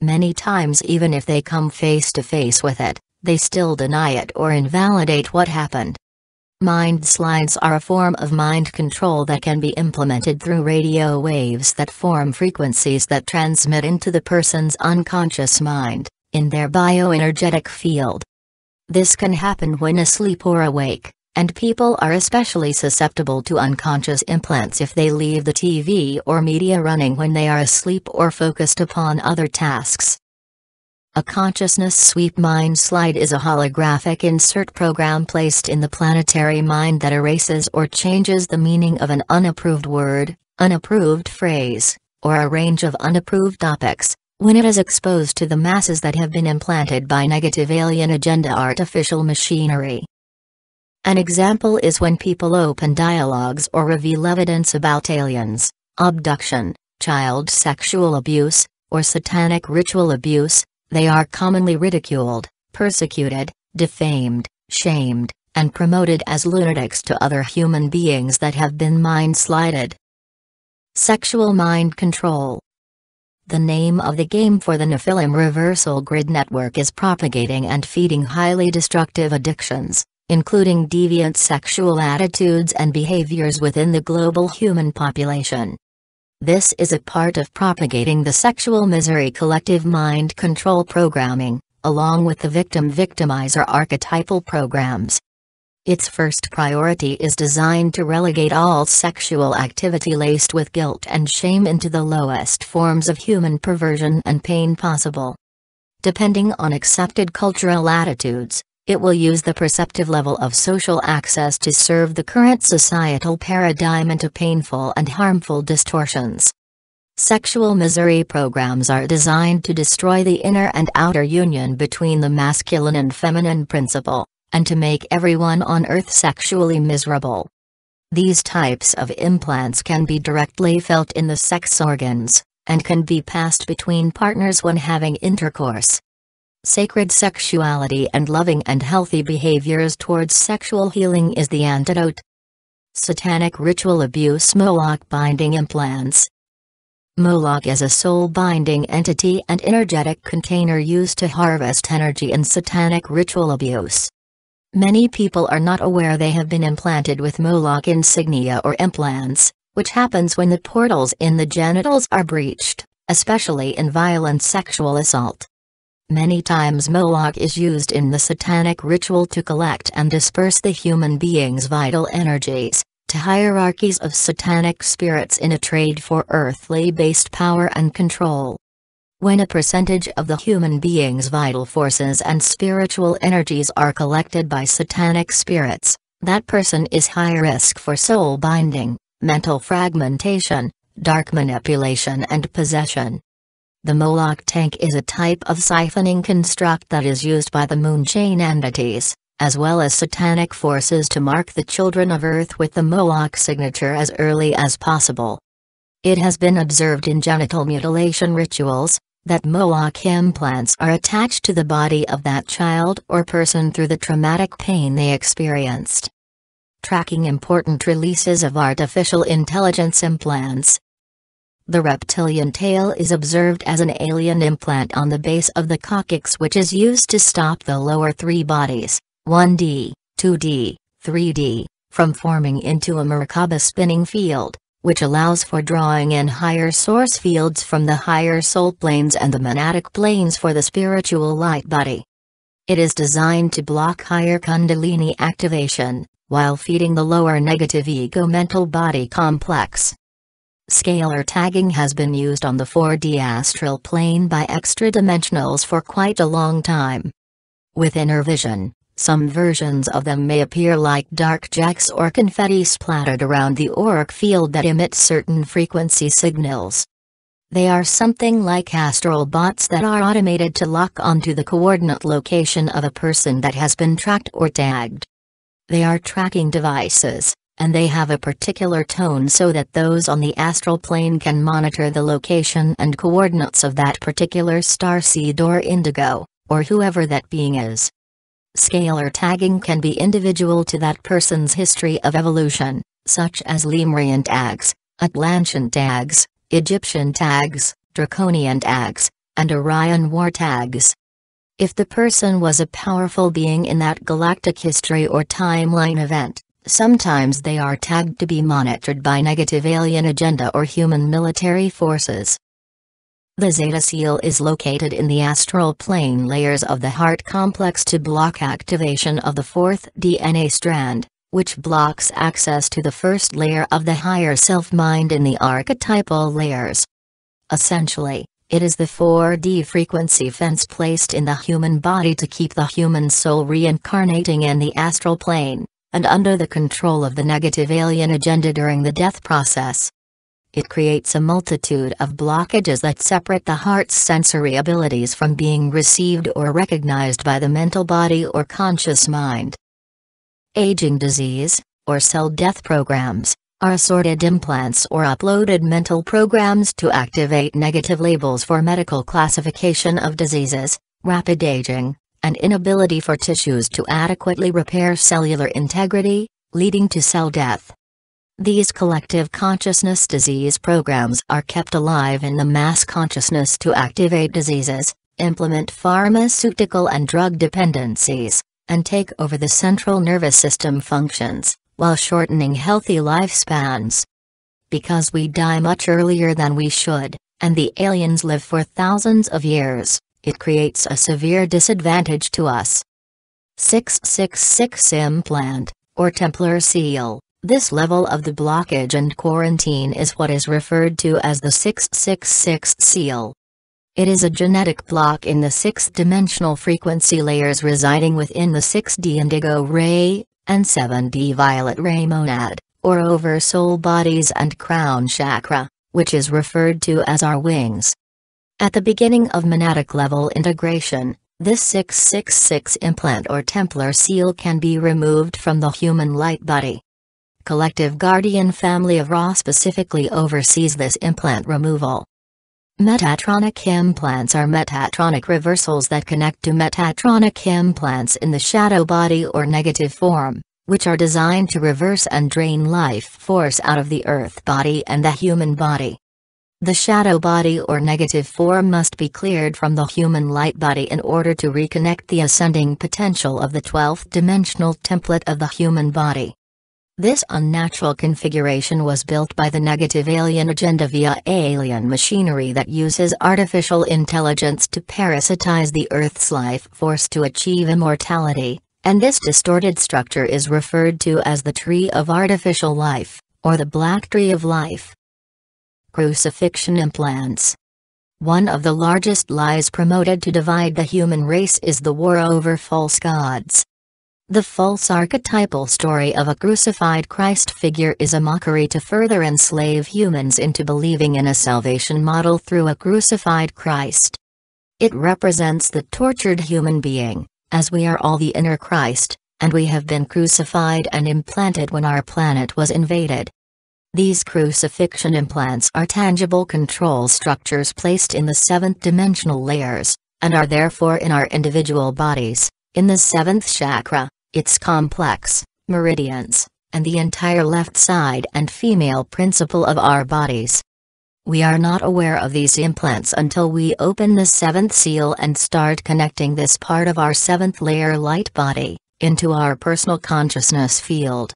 Many times even if they come face to face with it, they still deny it or invalidate what happened. Mind slides are a form of mind control that can be implemented through radio waves that form frequencies that transmit into the person's unconscious mind, in their bioenergetic field. This can happen when asleep or awake, and people are especially susceptible to unconscious implants if they leave the TV or media running when they are asleep or focused upon other tasks. A consciousness sweep mind slide is a holographic insert program placed in the planetary mind that erases or changes the meaning of an unapproved word, unapproved phrase, or a range of unapproved topics, when it is exposed to the masses that have been implanted by negative alien agenda artificial machinery. An example is when people open dialogues or reveal evidence about aliens, abduction, child sexual abuse, or satanic ritual abuse. They are commonly ridiculed, persecuted, defamed, shamed, and promoted as lunatics to other human beings that have been mind-slided. Sexual mind control. The name of the game for the Nephilim Reversal Grid Network is propagating and feeding highly destructive addictions, including deviant sexual attitudes and behaviors within the global human population. This is a part of propagating the sexual misery collective mind control programming, along with the victim-victimizer archetypal programs. Its first priority is designed to relegate all sexual activity laced with guilt and shame into the lowest forms of human perversion and pain possible. Depending on accepted cultural attitudes, it will use the perceptive level of social access to serve the current societal paradigm into painful and harmful distortions. Sexual misery programs are designed to destroy the inner and outer union between the masculine and feminine principle, and to make everyone on Earth sexually miserable. These types of implants can be directly felt in the sex organs, and can be passed between partners when having intercourse. Sacred sexuality and loving and healthy behaviors towards sexual healing is the antidote. Satanic ritual abuse. Moloch binding implants. Moloch is a soul-binding entity and energetic container used to harvest energy in satanic ritual abuse. Many people are not aware they have been implanted with Moloch insignia or implants, which happens when the portals in the genitals are breached, especially in violent sexual assault. Many times Moloch is used in the satanic ritual to collect and disperse the human being's vital energies, to hierarchies of satanic spirits in a trade for earthly-based power and control. When a percentage of the human being's vital forces and spiritual energies are collected by satanic spirits, that person is high risk for soul binding, mental fragmentation, dark manipulation and possession. The Moloch tank is a type of siphoning construct that is used by the moonchain entities, as well as satanic forces to mark the children of Earth with the Moloch signature as early as possible. It has been observed in genital mutilation rituals, that Moloch implants are attached to the body of that child or person through the traumatic pain they experienced. Tracking important releases of artificial intelligence implants. The reptilian tail is observed as an alien implant on the base of the coccyx, which is used to stop the lower three bodies, 1D, 2D, 3D, from forming into a Merkaba spinning field, which allows for drawing in higher source fields from the higher soul planes and the monadic planes for the spiritual light body. It is designed to block higher Kundalini activation, while feeding the lower negative ego mental body complex. Scalar tagging has been used on the 4D astral plane by extra-dimensionals for quite a long time. With inner vision, some versions of them may appear like dark jacks or confetti splattered around the auric field that emit certain frequency signals. They are something like astral bots that are automated to lock onto the coordinate location of a person that has been tracked or tagged. They are tracking devices, and they have a particular tone so that those on the astral plane can monitor the location and coordinates of that particular starseed or indigo, or whoever that being is. Scalar tagging can be individual to that person's history of evolution, such as Lemurian tags, Atlantean tags, Egyptian tags, Draconian tags, and Orion war tags. If the person was a powerful being in that galactic history or timeline event, sometimes they are tagged to be monitored by negative alien agenda or human military forces. The Zeta Seal is located in the astral plane layers of the heart complex to block activation of the fourth DNA strand, which blocks access to the first layer of the higher self-mind in the archetypal layers. Essentially, it is the 4D frequency fence placed in the human body to keep the human soul reincarnating in the astral plane, and under the control of the negative alien agenda during the death process. it creates a multitude of blockages that separate the heart's sensory abilities from being received or recognized by the mental body or conscious mind. Aging disease, or cell death programs, are assorted implants or uploaded mental programs to activate negative labels for medical classification of diseases, rapid aging, and inability for tissues to adequately repair cellular integrity, leading to cell death. These collective consciousness disease programs are kept alive in the mass consciousness to activate diseases, implement pharmaceutical and drug dependencies, and take over the central nervous system functions, while shortening healthy lifespans. Because we die much earlier than we should, and the aliens live for thousands of years, it creates a severe disadvantage to us. 666 Implant, or Templar Seal. This level of the blockage and quarantine is what is referred to as the 666 seal. It is a genetic block in the 6th-dimensional frequency layers residing within the 6D indigo ray, and 7D violet ray monad, or oversoul bodies and crown chakra, which is referred to as our wings. At the beginning of monadic level integration, this 666 implant or Templar seal can be removed from the human light body. Collective Guardian Family of Ra specifically oversees this implant removal. Metatronic implants are metatronic reversals that connect to metatronic implants in the shadow body or negative form, which are designed to reverse and drain life force out of the earth body and the human body. The shadow body or negative form must be cleared from the human light body in order to reconnect the ascending potential of the 12th dimensional template of the human body. This unnatural configuration was built by the negative alien agenda via alien machinery that uses artificial intelligence to parasitize the Earth's life force to achieve immortality, and this distorted structure is referred to as the Tree of Artificial Life, or the Black Tree of Life. Crucifixion implants. One of the largest lies promoted to divide the human race is the war over false gods. The false archetypal story of a crucified Christ figure is a mockery to further enslave humans into believing in a salvation model through a crucified Christ. It represents the tortured human being, as we are all the inner Christ, and we have been crucified and implanted when our planet was invaded. These crucifixion implants are tangible control structures placed in the 7th dimensional layers, and are therefore in our individual bodies, in the 7th chakra, its complex, meridians, and the entire left side and female principle of our bodies. We are not aware of these implants until we open the 7th seal and start connecting this part of our 7th layer light body into our personal consciousness field.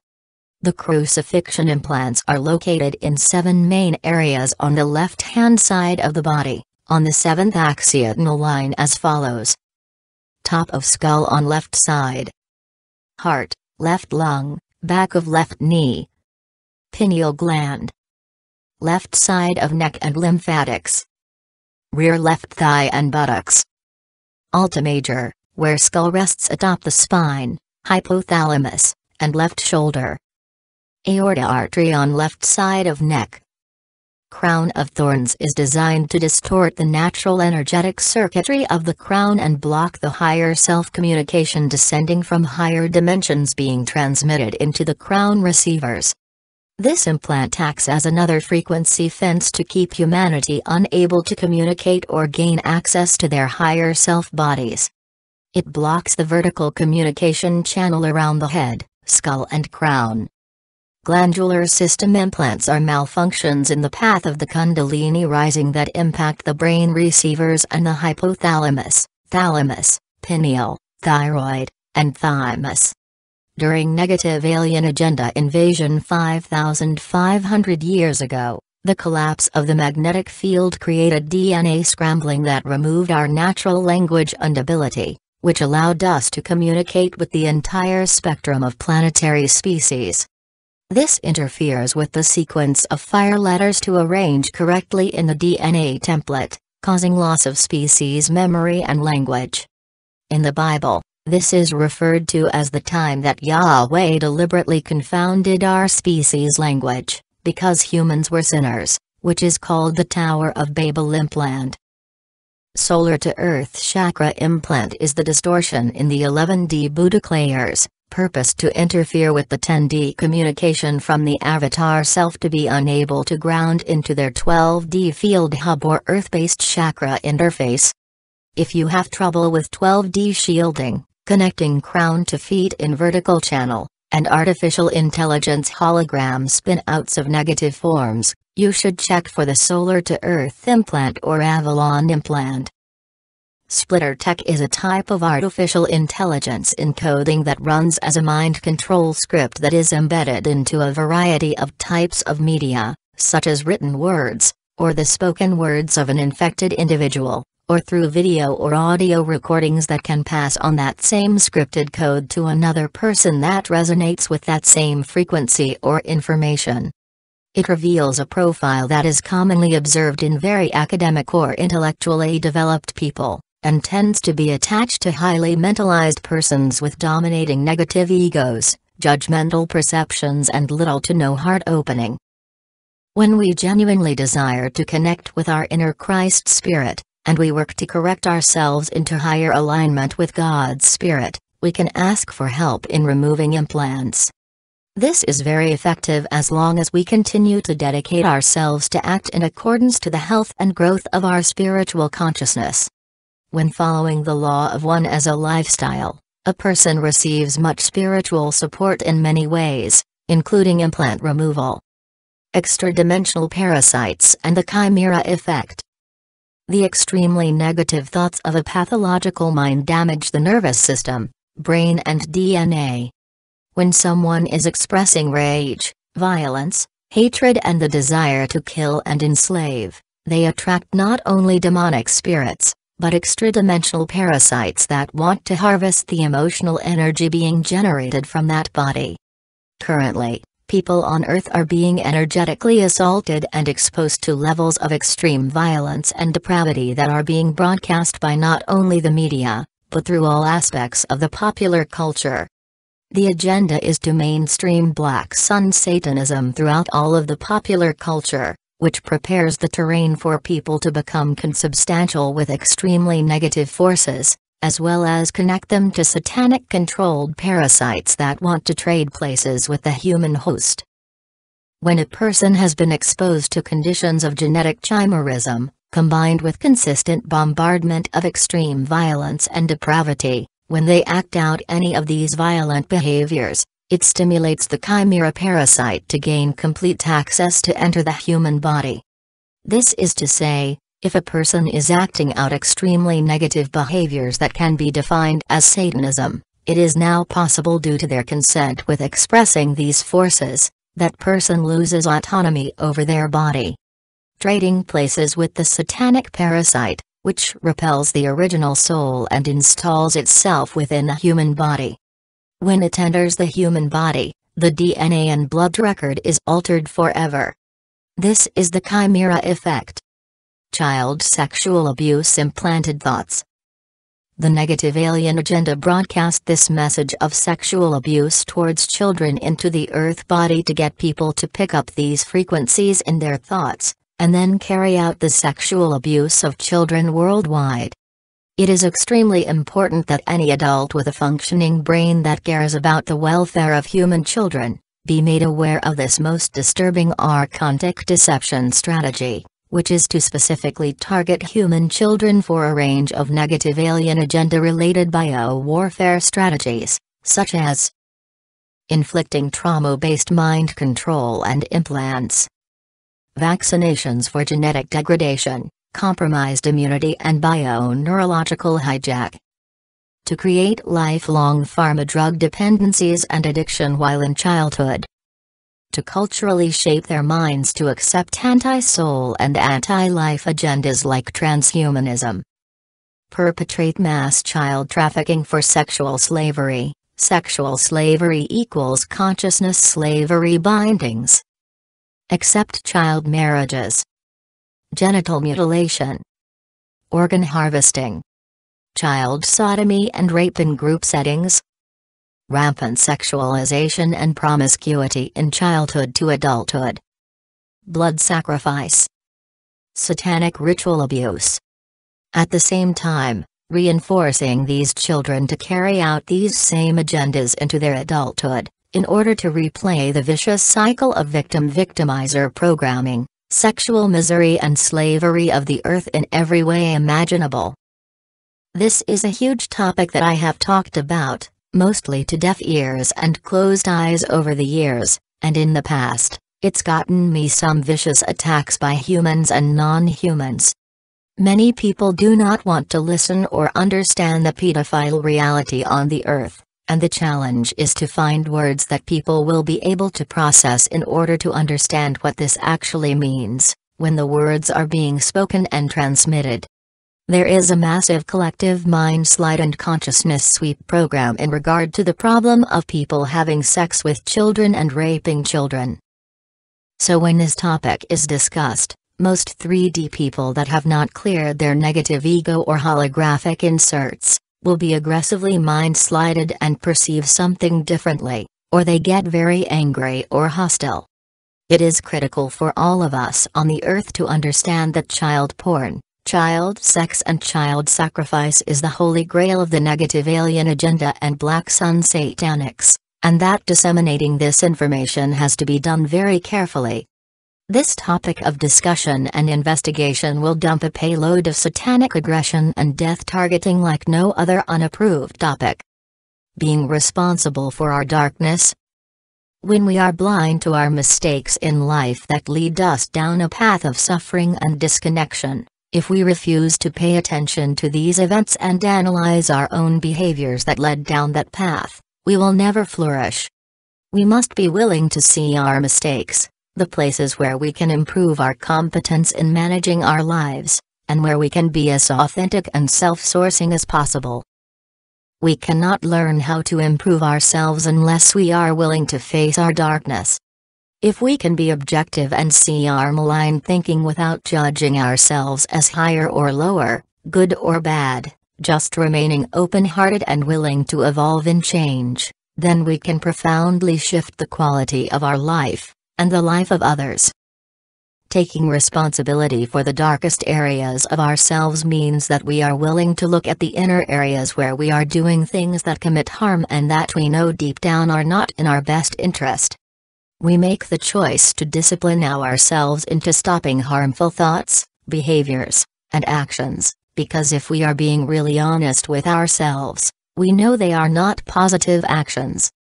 The crucifixion implants are located in 7 main areas on the left-hand side of the body, on the 7th axial line as follows. Top of skull on left side. Heart, left lung, back of left knee. Pineal gland. Left side of neck and lymphatics. Rear left thigh and buttocks. Alta major, where skull rests atop the spine, hypothalamus, and left shoulder. Aorta artery on left side of neck. Crown of thorns is designed to distort the natural energetic circuitry of the crown and block the higher self-communication descending from higher dimensions being transmitted into the crown receivers. This implant acts as another frequency fence to keep humanity unable to communicate or gain access to their higher self bodies. It blocks the vertical communication channel around the head, skull and crown. Glandular system implants are malfunctions in the path of the Kundalini rising that impact the brain receivers and the hypothalamus, thalamus, pineal, thyroid, and thymus. During negative alien agenda invasion 5,500 years ago, the collapse of the magnetic field created DNA scrambling that removed our natural language and ability, which allowed us to communicate with the entire spectrum of planetary species. This interferes with the sequence of fire letters to arrange correctly in the DNA template, causing loss of species memory and language. In the Bible, this is referred to as the time that Yahweh deliberately confounded our species' language, because humans were sinners, which is called the Tower of Babel implant. Solar to Earth chakra implant is the distortion in the 11D Buddhic layers, purposed to interfere with the 10D communication from the avatar self to be unable to ground into their 12D field hub or earth-based chakra interface. If you have trouble with 12D shielding, connecting crown to feet in vertical channel, and artificial intelligence hologram spin-outs of negative forms, you should check for the Solar to Earth implant or Avalon implant. Splitter Tech is a type of artificial intelligence encoding that runs as a mind control script that is embedded into a variety of types of media, such as written words, or the spoken words of an infected individual, or through video or audio recordings that can pass on that same scripted code to another person that resonates with that same frequency or information. It reveals a profile that is commonly observed in very academic or intellectually developed people, and tends to be attached to highly mentalized persons with dominating negative egos, judgmental perceptions and little to no heart opening. When we genuinely desire to connect with our inner Christ spirit, and we work to correct ourselves into higher alignment with God's spirit, we can ask for help in removing implants. This is very effective as long as we continue to dedicate ourselves to act in accordance to the health and growth of our spiritual consciousness. When following the law of one as a lifestyle, a person receives much spiritual support in many ways, including implant removal, extradimensional parasites and the chimera effect. The extremely negative thoughts of a pathological mind damage the nervous system, brain and DNA. When someone is expressing rage, violence, hatred and the desire to kill and enslave, they attract not only demonic spirits, but extradimensional parasites that want to harvest the emotional energy being generated from that body. Currently, people on Earth are being energetically assaulted and exposed to levels of extreme violence and depravity that are being broadcast by not only the media, but through all aspects of the popular culture. The agenda is to mainstream Black Sun Satanism throughout all of the popular culture, which prepares the terrain for people to become consubstantial with extremely negative forces, as well as connect them to satanic-controlled parasites that want to trade places with the human host. When a person has been exposed to conditions of genetic chimerism, combined with consistent bombardment of extreme violence and depravity, when they act out any of these violent behaviors, it stimulates the chimera parasite to gain complete access to enter the human body. This is to say, if a person is acting out extremely negative behaviors that can be defined as Satanism, it is now possible due to their consent with expressing these forces, that person loses autonomy over their body. Trading places with the satanic parasite, which repels the original soul and installs itself within a human body. When it enters the human body, the DNA and blood record is altered forever. This is the chimera effect. Child sexual abuse implanted thoughts. The negative alien agenda broadcast this message of sexual abuse towards children into the Earth body to get people to pick up these frequencies in their thoughts, and then carry out the sexual abuse of children worldwide. It is extremely important that any adult with a functioning brain that cares about the welfare of human children, be made aware of this most disturbing archontic deception strategy, which is to specifically target human children for a range of negative alien agenda-related bio-warfare strategies, such as inflicting trauma-based mind control and implants, vaccinations for genetic degradation, compromised immunity and bio-neurological hijack. To create lifelong pharma drug dependencies and addiction while in childhood. To culturally shape their minds to accept anti-soul and anti-life agendas like transhumanism. Perpetrate mass child trafficking for sexual slavery. Sexual slavery equals consciousness slavery bindings. Accept child marriages. Genital mutilation, organ harvesting, child sodomy and rape in group settings, rampant sexualization and promiscuity in childhood to adulthood, blood sacrifice, satanic ritual abuse. At the same time, reinforcing these children to carry out these same agendas into their adulthood, in order to replay the vicious cycle of victim-victimizer programming, sexual misery and slavery of the earth in every way imaginable. This is a huge topic that I have talked about, mostly to deaf ears and closed eyes over the years, and in the past, it's gotten me some vicious attacks by humans and non-humans. Many people do not want to listen or understand the pedophile reality on the earth, and the challenge is to find words that people will be able to process in order to understand what this actually means, when the words are being spoken and transmitted. There is a massive collective mind slide and consciousness sweep program in regard to the problem of people having sex with children and raping children. So when this topic is discussed, most 3D people that have not cleared their negative ego or holographic inserts, will be aggressively mind-slided and perceive something differently, or they get very angry or hostile. It is critical for all of us on the earth to understand that child porn, child sex and child sacrifice is the holy grail of the negative alien agenda and Black Sun satanics, and that disseminating this information has to be done very carefully. This topic of discussion and investigation will dump a payload of satanic aggression and death targeting like no other unapproved topic. Being responsible for our darkness. When we are blind to our mistakes in life that lead us down a path of suffering and disconnection, if we refuse to pay attention to these events and analyze our own behaviors that led down that path, we will never flourish. We must be willing to see our mistakes, the places where we can improve our competence in managing our lives, and where we can be as authentic and self-sourcing as possible. We cannot learn how to improve ourselves unless we are willing to face our darkness. If we can be objective and see our malign thinking without judging ourselves as higher or lower, good or bad, just remaining open-hearted and willing to evolve and change, then we can profoundly shift the quality of our life, and the life of others. Taking responsibility for the darkest areas of ourselves means that we are willing to look at the inner areas where we are doing things that commit harm and that we know deep down are not in our best interest. We make the choice to discipline ourselves into stopping harmful thoughts, behaviors, and actions, because if we are being really honest with ourselves, we know they are not positive actions.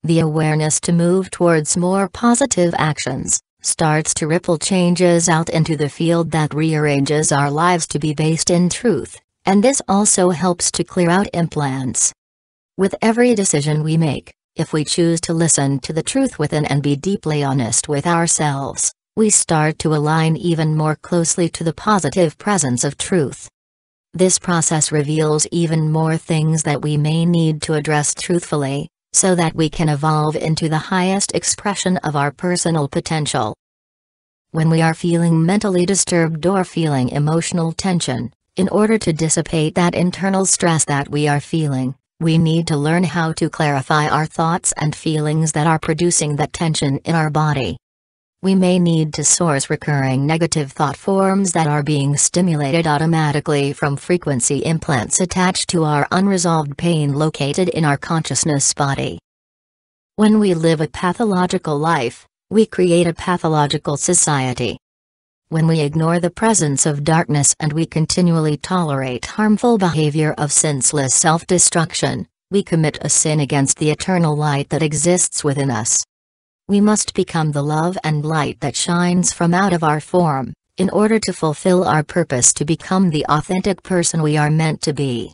The awareness to move towards more positive actions starts to ripple changes out into the field that rearranges our lives to be based in truth, and this also helps to clear out implants. With every decision we make, if we choose to listen to the truth within and be deeply honest with ourselves, we start to align even more closely to the positive presence of truth. This process reveals even more things that we may need to address truthfully, so that we can evolve into the highest expression of our personal potential. When we are feeling mentally disturbed or feeling emotional tension, in order to dissipate that internal stress that we are feeling, we need to learn how to clarify our thoughts and feelings that are producing that tension in our body. We may need to source recurring negative thought forms that are being stimulated automatically from frequency implants attached to our unresolved pain located in our consciousness body. When we live a pathological life, we create a pathological society. When we ignore the presence of darkness and we continually tolerate harmful behavior of senseless self-destruction, we commit a sin against the eternal light that exists within us. We must become the love and light that shines from out of our form, in order to fulfill our purpose to become the authentic person we are meant to be.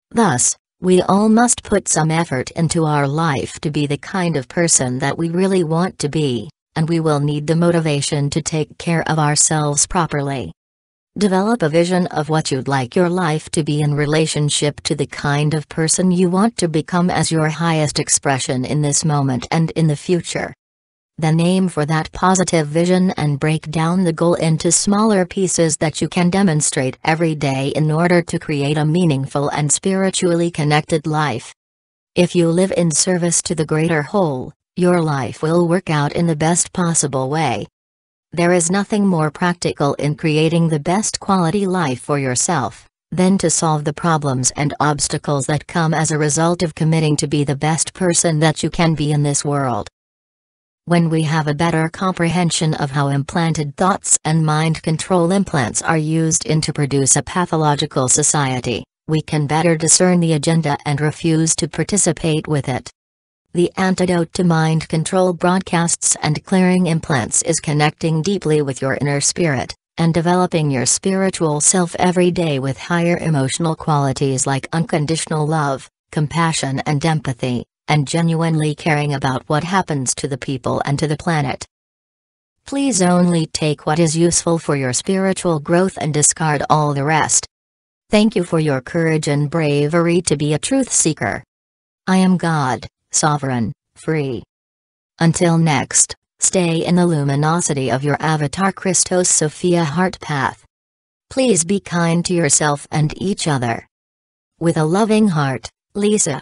Thus, we all must put some effort into our life to be the kind of person that we really want to be, and we will need the motivation to take care of ourselves properly. Develop a vision of what you'd like your life to be in relationship to the kind of person you want to become as your highest expression in this moment and in the future. Then aim for that positive vision and break down the goal into smaller pieces that you can demonstrate every day in order to create a meaningful and spiritually connected life. If you live in service to the greater whole, your life will work out in the best possible way. There is nothing more practical in creating the best quality life for yourself than to solve the problems and obstacles that come as a result of committing to be the best person that you can be in this world. When we have a better comprehension of how implanted thoughts and mind control implants are used to produce a pathological society, we can better discern the agenda and refuse to participate with it. The antidote to mind control broadcasts and clearing implants is connecting deeply with your inner spirit, and developing your spiritual self every day with higher emotional qualities like unconditional love, compassion and empathy, and genuinely caring about what happens to the people and to the planet. Please only take what is useful for your spiritual growth and discard all the rest. Thank you for your courage and bravery to be a truth seeker. I am God, sovereign, free. Until next, stay in the luminosity of your avatar Christos Sophia heart path. Please be kind to yourself and each other. With a loving heart, Lisa.